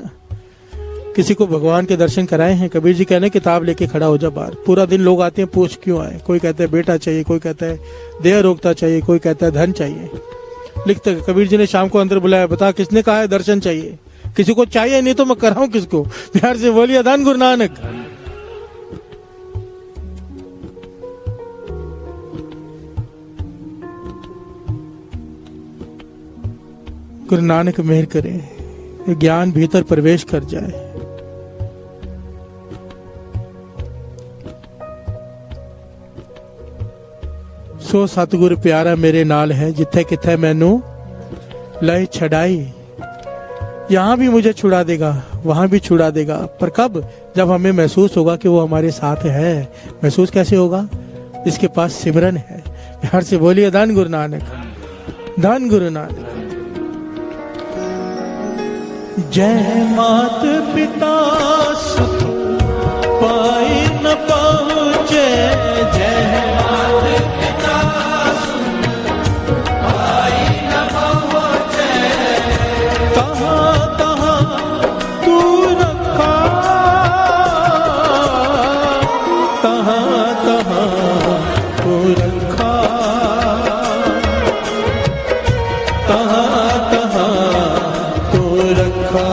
किसी को भगवान के दर्शन कराए हैं? कबीर जी कहने किताब लेके खड़ा हो जा बाहर। पूरा दिन लोग आते हैं, पूछ क्यों आए? कोई कहता है बेटा चाहिए, कोई कहता है देह रोकता चाहिए, कोई कहता है धन चाहिए। लिखते कबीर जी ने शाम को अंदर बुलाया, बता किसने कहा है दर्शन चाहिए? किसी को चाहिए नहीं तो मैं कराऊं किसको? प्यार से बोलिए धन गुरु नानक। गुरु नानक मेहर करे, ज्ञान भीतर प्रवेश कर जाए। सो सतगुर प्यारा मेरे नाल है, जिथे किथे मैनू लय छड़ाई। यहां भी मुझे छुड़ा देगा, वहां भी छुड़ा देगा, पर कब? जब हमें महसूस होगा कि वो हमारे साथ है। महसूस कैसे होगा? इसके पास सिमरन है। प्यार से बोलिए धन गुरु नानक, धन गुरु नानक। जय मात पिता सुख पाई न पहुँचे, जय मात पिता सुख पाई न पहुँचे, तहाँ तहाँ तू रखा, तहाँ तहाँ तू रखा, तहाँ तहाँ तू रखा।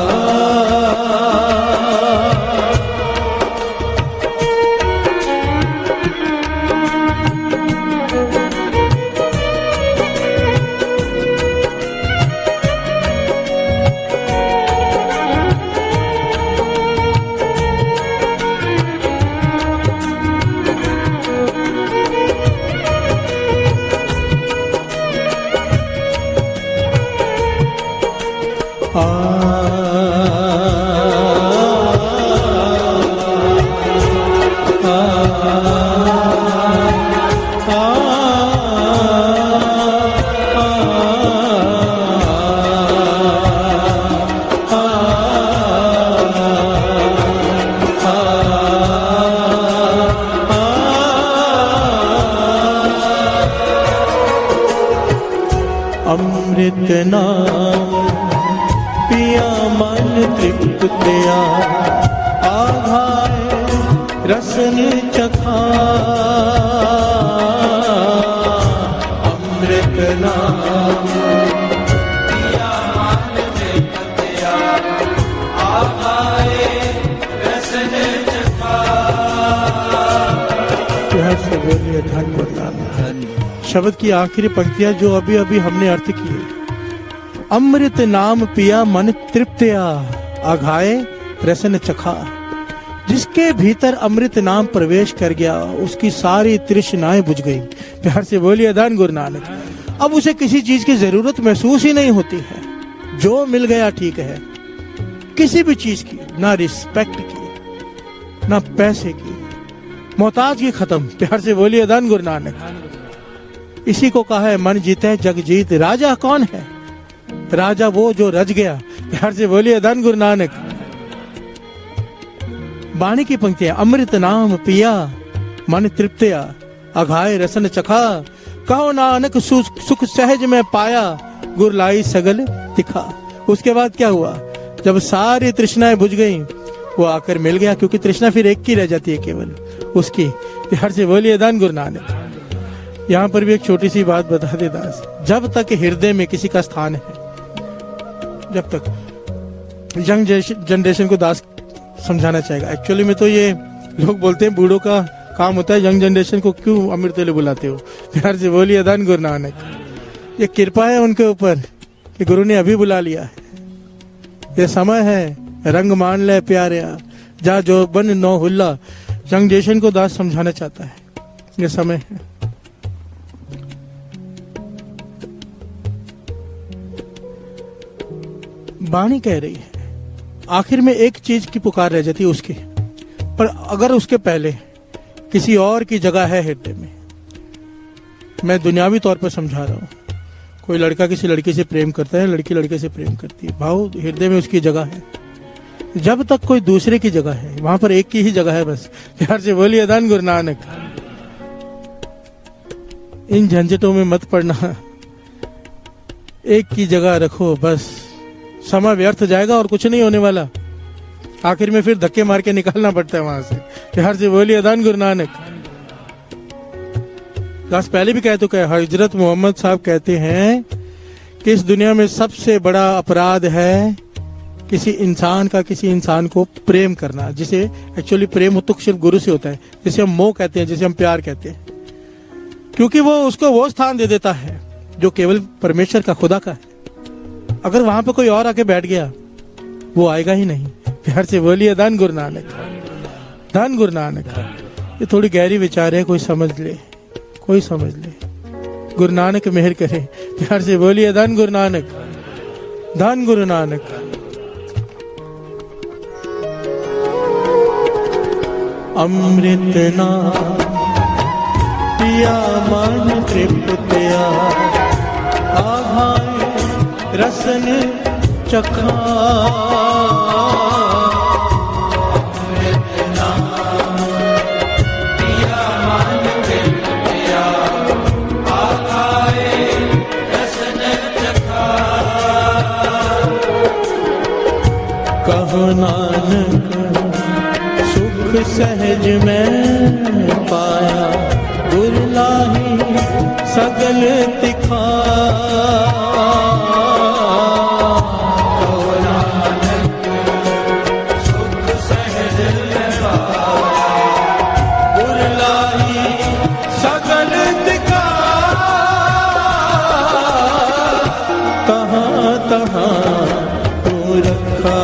अमृत नाम पिया मन तृप्त तेया, आघाए रसन चखा। अमृत नाम पिया मन तृप्त तेया, आघाए रसन चखा। प्यार से बोलिए धन गुरु नानक। शब्द की आखिरी पंक्तियां जो अभी अभी हमने अर्थ किए। अमृत नाम पिया मन तृप्तया, आघाए रसन चखा। जिसके भीतर अमृत नाम प्रवेश कर गया उसकी सारी तृष्णाएं बुझ गई। प्यार से बोलिए धन गुरु नानक। अब उसे किसी चीज की जरूरत महसूस ही नहीं होती है। जो मिल गया ठीक है। किसी भी चीज की, ना रिस्पेक्ट की, ना पैसे की, मोहताज की खत्म। प्यार से बोलिए धन गुरु नानक। इसी को कहा है मन जीते जग जीत। राजा कौन है? राजा वो जो रज गया। प्यार से बोलिए धन गुरु नानक। बाणी की पंक्तियां। अमृत नाम पिया मन तृप्तया, अघाए रसन चखा। कहो नानक सुख सहज में पाया, गुर लाई सगल दिखा। उसके बाद क्या हुआ? जब सारी तृष्णाएं बुझ गई वो आकर मिल गया, क्योंकि तृष्णा फिर एक की रह जाती है केवल उसकी। प्यार से बोलिए धन गुरु नानक। यहाँ पर भी एक छोटी सी बात बता दे दास। जब तक हृदय में किसी का स्थान है, जब तक यंग जनरेशन को दास समझाना चाहेगा। एक्चुअली में तो ये लोग बोलते हैं बूढ़ों का काम होता है यंग जनरेशन को क्यों अमृत वेले बुलाते हो। प्यार से बोलिए धन गुरु नानक। ये कृपा है उनके ऊपर कि गुरु ने अभी बुला लिया है। ये समय है, रंग मान ले प्यारिया, जा जो बन नो हुल्ला। यंग जनरेशन को दास समझाना चाहता है, ये समय है। बाणी कह रही है आखिर में एक चीज की पुकार रह जाती है उसकी, पर अगर उसके पहले किसी और की जगह है हृदय में। मैं दुनियावी तौर पर समझा रहा हूँ। कोई लड़का किसी लड़की से प्रेम करता है, लड़की लड़के से प्रेम करती है, भाव हृदय में उसकी जगह है। जब तक कोई दूसरे की जगह है वहां पर एक की ही जगह है बस। प्यार से बोलिए धन गुरु नानक। इन झंझटों में मत पड़ना, एक की जगह रखो बस। समय व्यर्थ जाएगा और कुछ नहीं होने वाला। आखिर में फिर धक्के मार के निकालना पड़ता है वहां से। प्यार से बोलिए धन गुरु नानक। दास पहले भी कह चुका है, हजरत मोहम्मद साहब कहते हैं कि इस दुनिया में सबसे बड़ा अपराध है किसी इंसान का किसी इंसान को प्रेम करना, जिसे एक्चुअली प्रेम हो तो सिर्फ गुरु से होता है, जिसे हम मोह कहते हैं, जिसे हम प्यार कहते हैं, क्योंकि वो उसको वो स्थान दे देता है जो केवल परमेश्वर का, खुदा का है। अगर वहां पे कोई और आके बैठ गया वो आएगा ही नहीं। प्यार से बोलिए धन गुरु नानक, धन गुरु नानक। ये थोड़ी गहरी विचार है, कोई समझ ले, कोई समझ ले। गुरु नानक मेहर करे। प्यार से बोलिए धन गुरु नानक, धन गुरु नानक। अमृत ना पिया मन तृप्तिया, आभाए रसन चखा। कहो नानक सुख सहज में पाया, गुर लाही सगल तिखा। कहो नानक सुख सहज में पाया, गुर लाही सगल तिखा। तहाँ तहाँ तू रखा,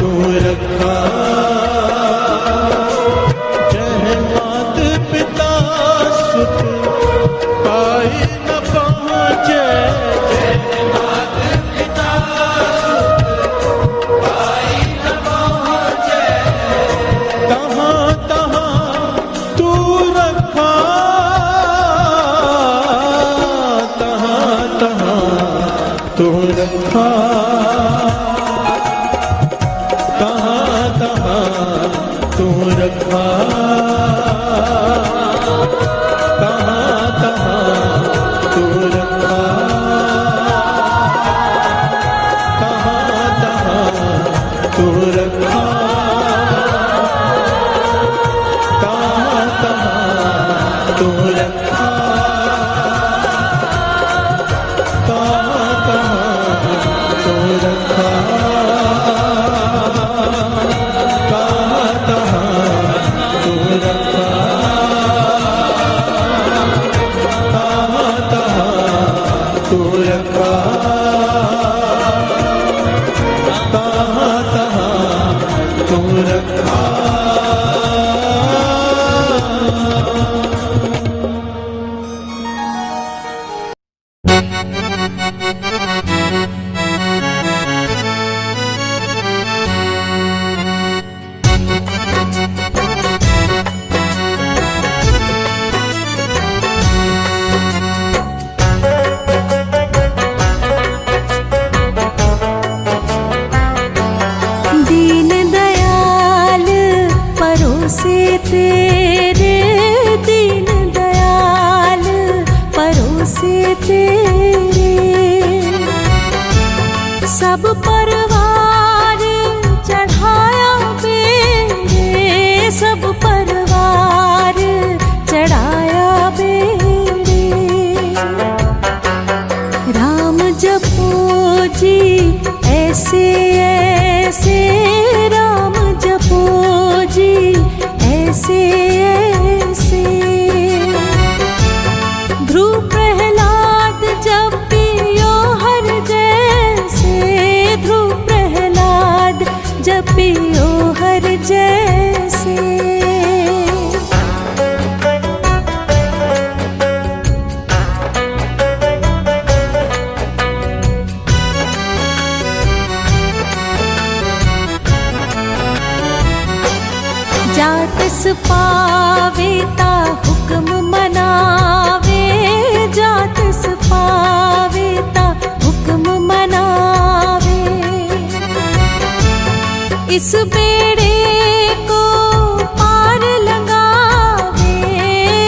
तू रखा। कहाँ तहाँ तू रखा, कहाँ तहाँ तू रखा, कहाँ तहाँ तू रखा, कहाँ तहाँ तू रखा, कहाँ तहाँ तू रखा, कहाँ तहाँ तू रखा, कहाँ तहाँ तू रखा, कहाँ तहाँ तू रखा। दीन दयाल परोसे तेरे, दीन दयाल परोसे तेरे। सब परवार चढ़ाया बेड़े, सब परवार चढ़ाया बेड़े। राम जपो जी ऐसे ऐसे, राम जपो जी ऐसे ऐसे। ध्रुव प्रहलाद जपियो हर जैसे, ध्रुव प्रहलाद जपियो हर जैसे। जातिस पावे ता हुक्म मनावे, जातिस पावे ता हुक्म मनावे। इस बेड़े को पार लगावे,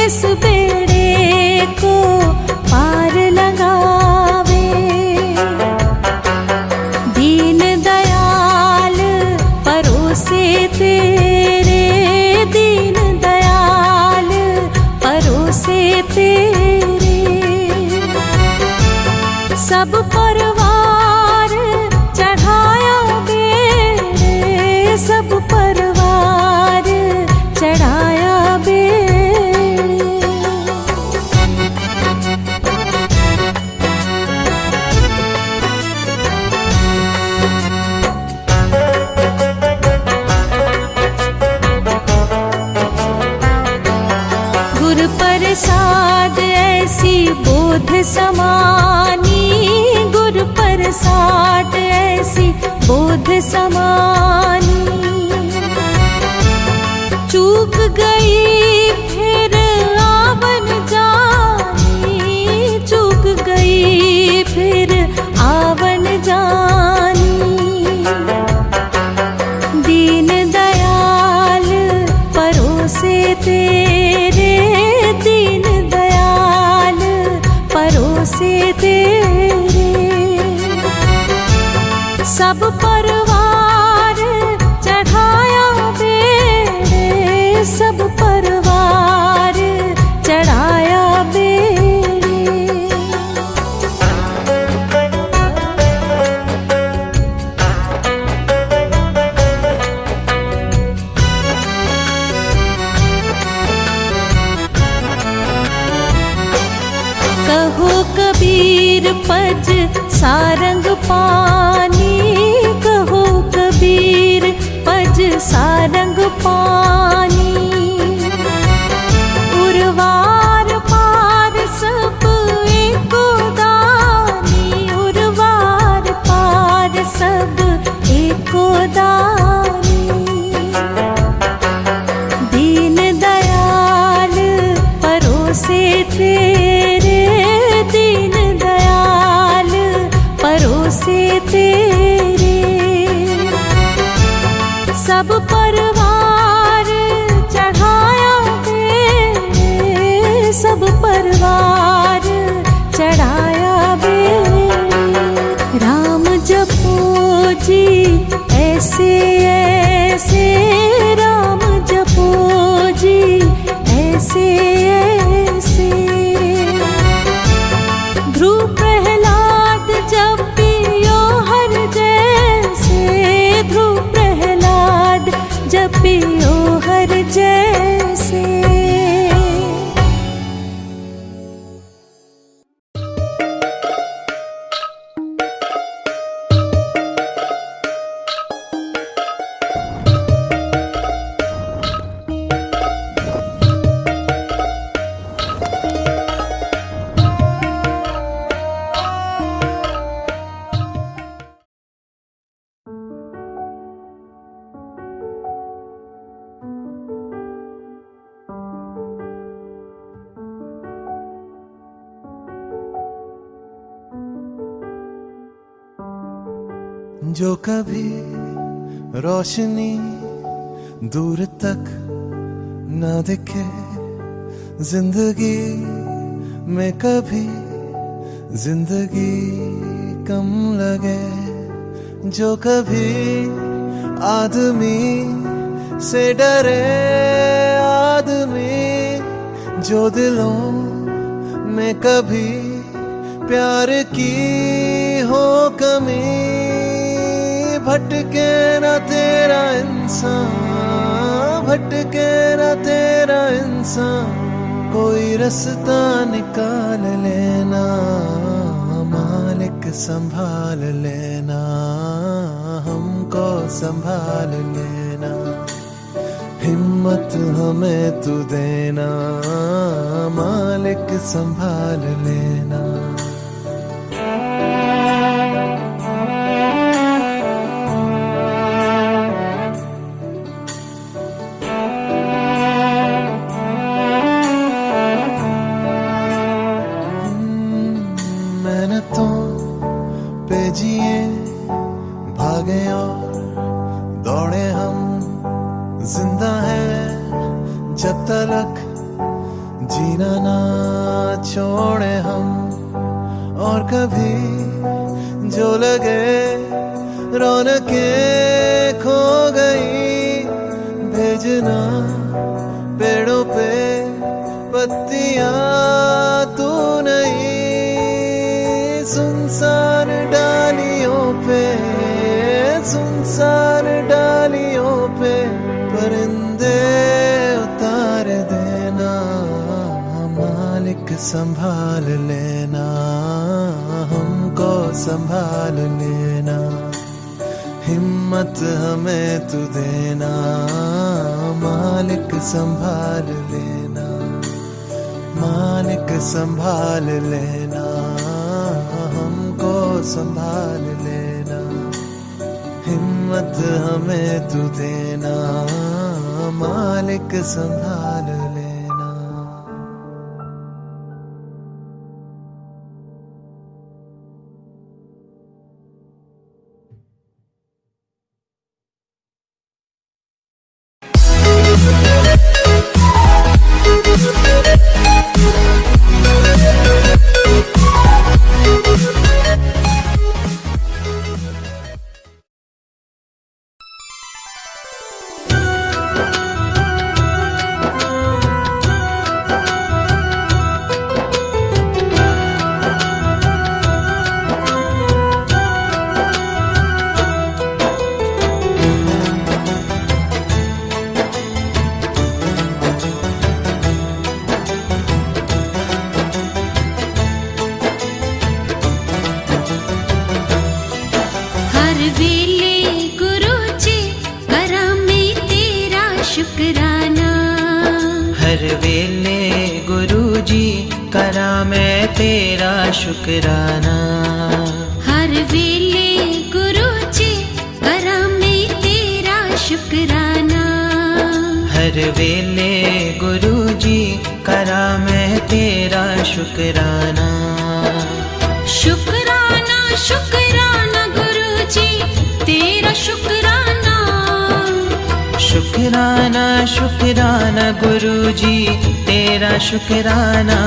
इस बेड़े को पार लगावे। दीन दयाल परोसे तेरे, दीन दयाल परोसे तेरे। सब परवार चढ़ाया बेड़े, सब परवार चढ़ाया बेड़े। गुर प्रसाद ऐसी बोध समानी, गुर प्रसाद ऐसी बोध समानी। चूक गई फिर आवन जानी, चूक गई फिर आवन जानी। दीन दयाल परोसे तेरे, दीन दयाल परोसे तेरे। सब परवार चढ़ाया बेड़े, सब परवार चढ़ाया बेड़े। कहो कबीर पज सारंग पानी, कहो कबीर पज सारंग पानी। उर्वार पार सब एको दानी, उर्वार पार सब एको दानी। दीन दयाल परोसे तेरे, दीन दयाल परोसे तेरे। सब परवार चढ़ाया बेड़े, सब परवार चढ़ाया बेड़े। राम जपो जी ऐसे ऐसे, राम जपो जी ऐसे ऐसे। ध्रुव प्रहलाद जपियो हर जैसे, ध्रुव प्रहलाद जपियो हर जैसे। जो कभी रोशनी दूर तक न दिखे, जिंदगी में कभी जिंदगी कम लगे। जो कभी आदमी से डरे आदमी, जो दिलों में कभी प्यार की हो कमी। भटके ना तेरा इंसान, भटके ना तेरा इंसान, कोई रास्ता निकाल लेना, मालिक संभाल लेना, हमको संभाल लेना। हिम्मत हमें तू देना, मालिक संभाल लेना। जिए भागे और दौड़े हम, जिंदा है जब तक जीना ना छोड़े हम। और कभी जो लगे रौनकें खो गई, भेजना पेड़ों पे पत्तियां तू नहीं। सुनसान डालियों पे, सुनसान डालियों पे परिंदे उतार देना, मालिक संभाल लेना, हमको संभाल लेना। हिम्मत हमें तू देना, मालिक संभाल लेना, मालिक संभाल लेना, हमको संभाल लेना। हिम्मत हमें तू देना, मालिक संभाल लेना। हर वेले गुरु जी करा मैं तेरा शुकराना, हर वेले गुरु जी करा मैं तेरा शुकराना, हर वेले गुरु जी करा मैं तेरा शुकराना, हर वेले गुरु जी करा मैं तेरा शुकराना। शुकराना शुकराना गुरु जी तेरा शुकराना, शुकराना शुकराना गुरु जी तेरा शुकराना।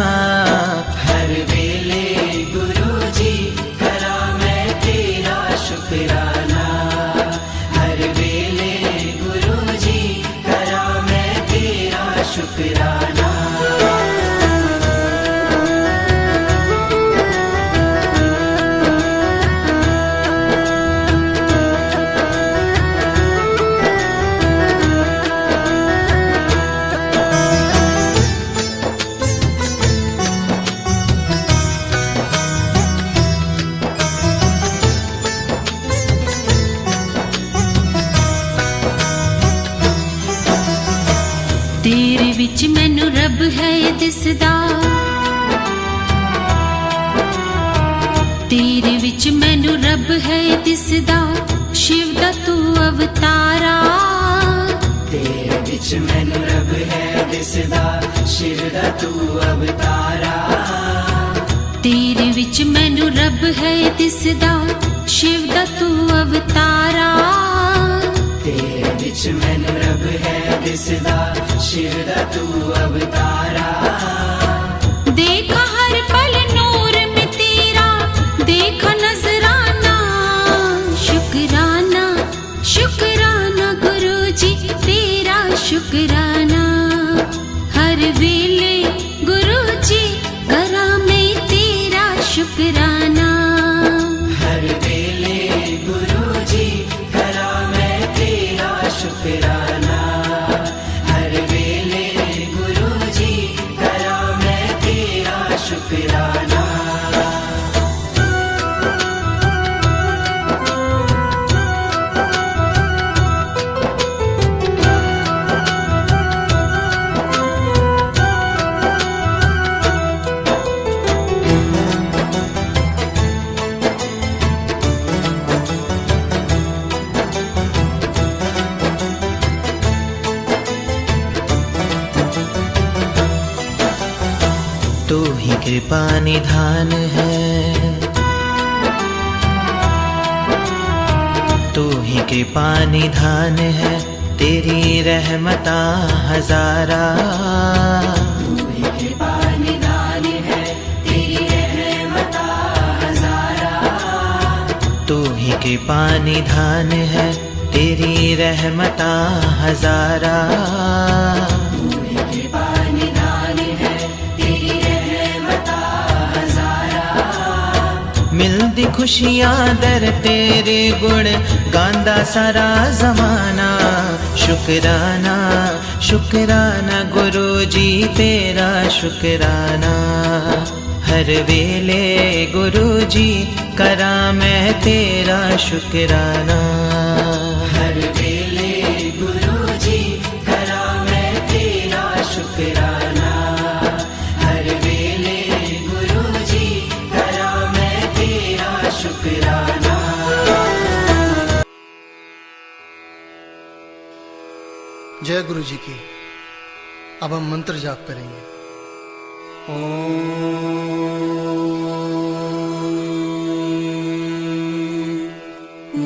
हर वेले गुरु जी करा मैं तेरा शुकराना, हर वेले गुरु जी करा मैं तेरा शुकराना। तेरे विच मैनू रब है दिसदा, तेरे विच मैनू रब है दिसदा, शिव दा तू अवतारा, तेरे विच मैनू रब है दिसदा, शिव दा तू अवतारा। तेरे विच मैनू रब है दिसदा, शिव दा तू अवतारा, तेरे विच मैनू रब है दिसदा, शिव दा तू अवतारा। देखा हर पल नूर में तेरा, देखा नजराना, शुकराना शुकराना गुरु जी तेरा शुकराना, हर वेले गुरु जी करा मैं तेरा शुकराना, हर वेले गुरु जी करा मैं तेरा शुकराना, हर वेले गुरु जी करा मैं तेरा शुकराना। तू ही कृपा निधान है, तू ही कृपा निधान है, तेरी रहमता हजारा, तू ही कृपा निधान है, तेरी रहमता हजारा, तू ही कृपा निधान है, तेरी रहमता हजारा। मिलदी खुशियां दर तेरे गुण गांदा सारा जमाना, शुकराना शुकराना गुरु जी तेरा शुकराना, हर वेले गुरु जी करा मैं तेरा शुकराना, हर वेले गुरु जी करा मैं तेरा शुकराना, हर वेले गुरु जी करा मैं तेरा शुकराना। जय गुरु जी की। अब हम मंत्र जाप करेंगे।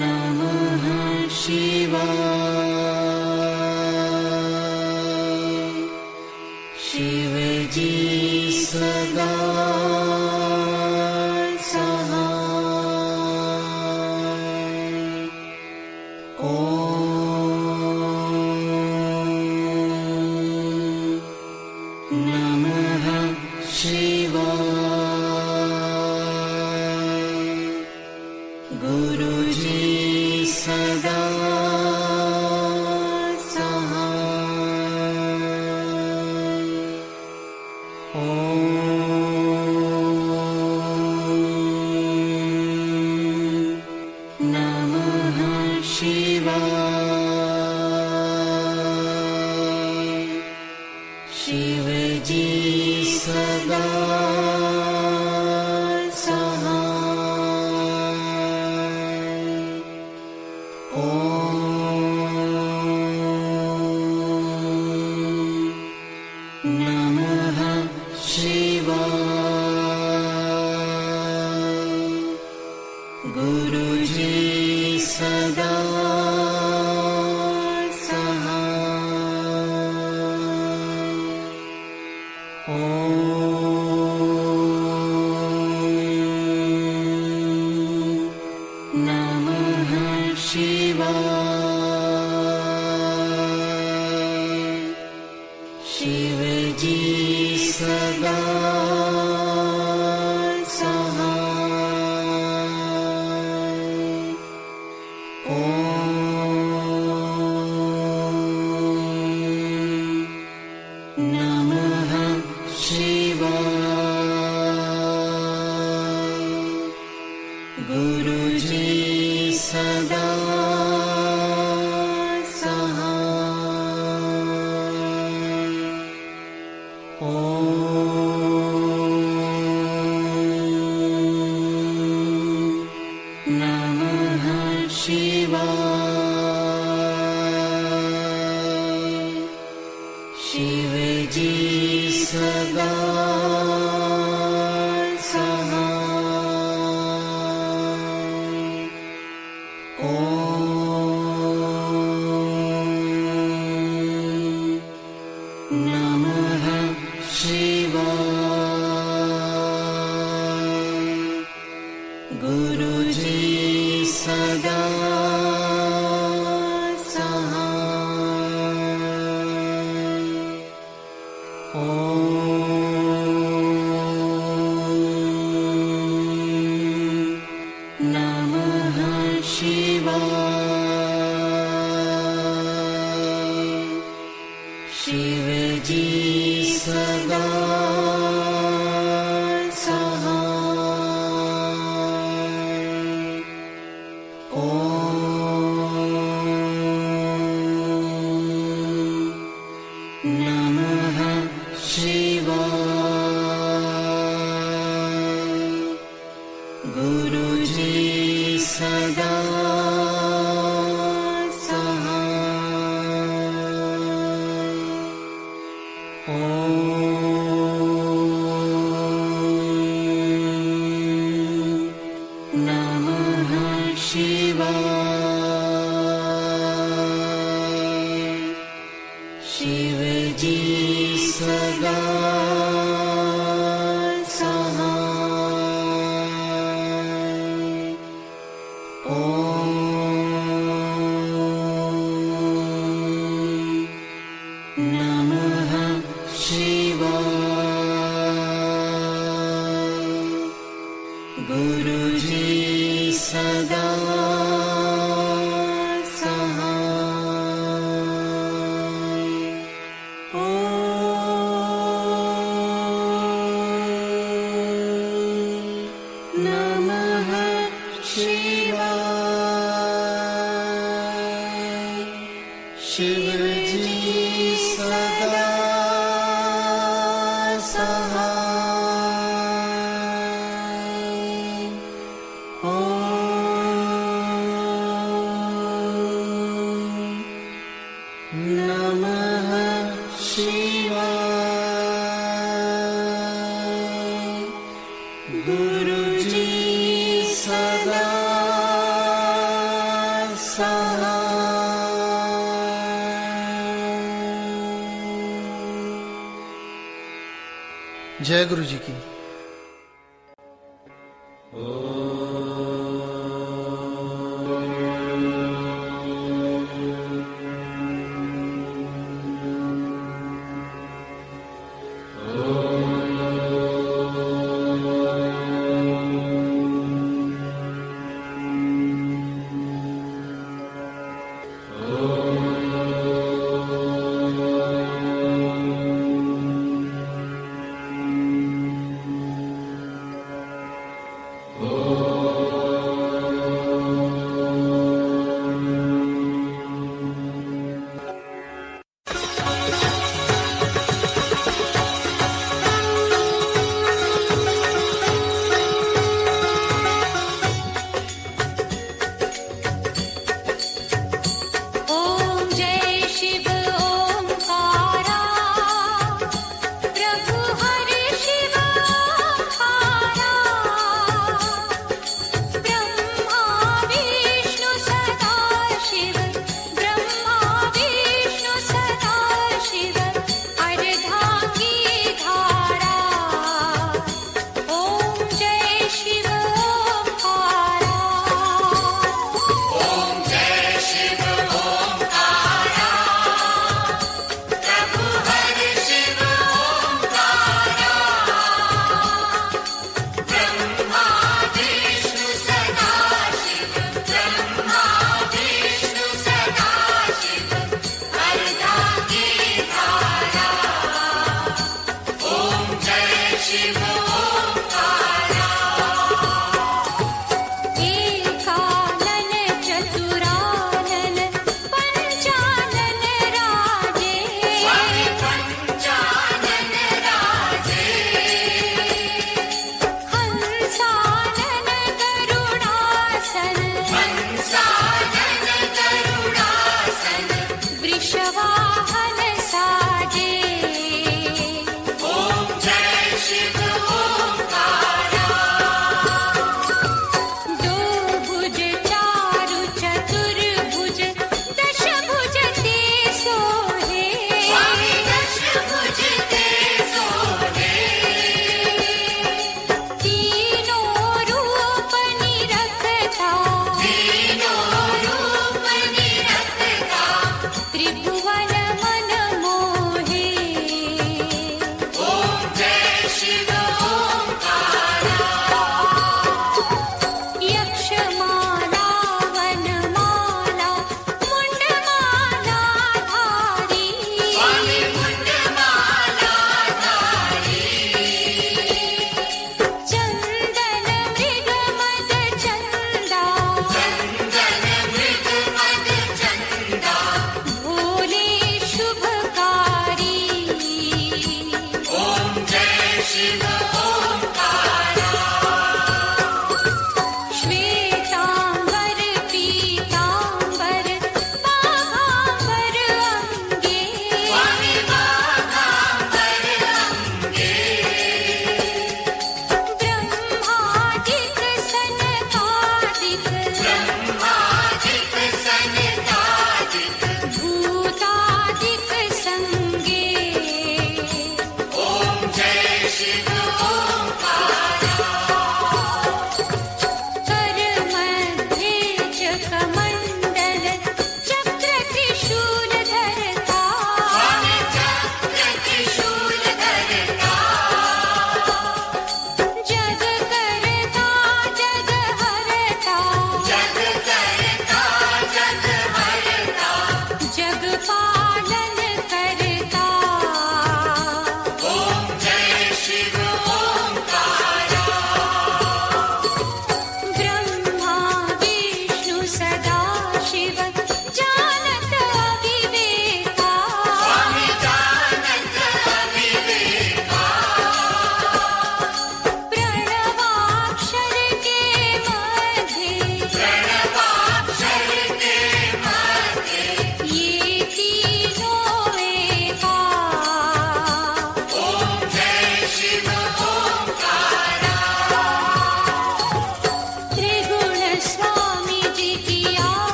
नमः शिवाय। शिव जी सदा सहाय। नमः शिवाय। गुरु जी सदा सहाय। नमः शिवाय। शिव जी सदा नमः शिवाय। गुरु जी सदा नमः शिवाय। शिव जी सदा नमः शिवाय। गुरु जी सदा नमः शिवाय। शिव जी सदा नमः शिवाय। गुरु जी सदा नमः शिवाय। शिव जी सदा नमः शिवाय। गुरु जी सदा नमः शिवाय। शिव जी सदा नमः शिवाय। गुरु जी सदा नमः शिवाय। शिव जी सदा जय गुरु जी की।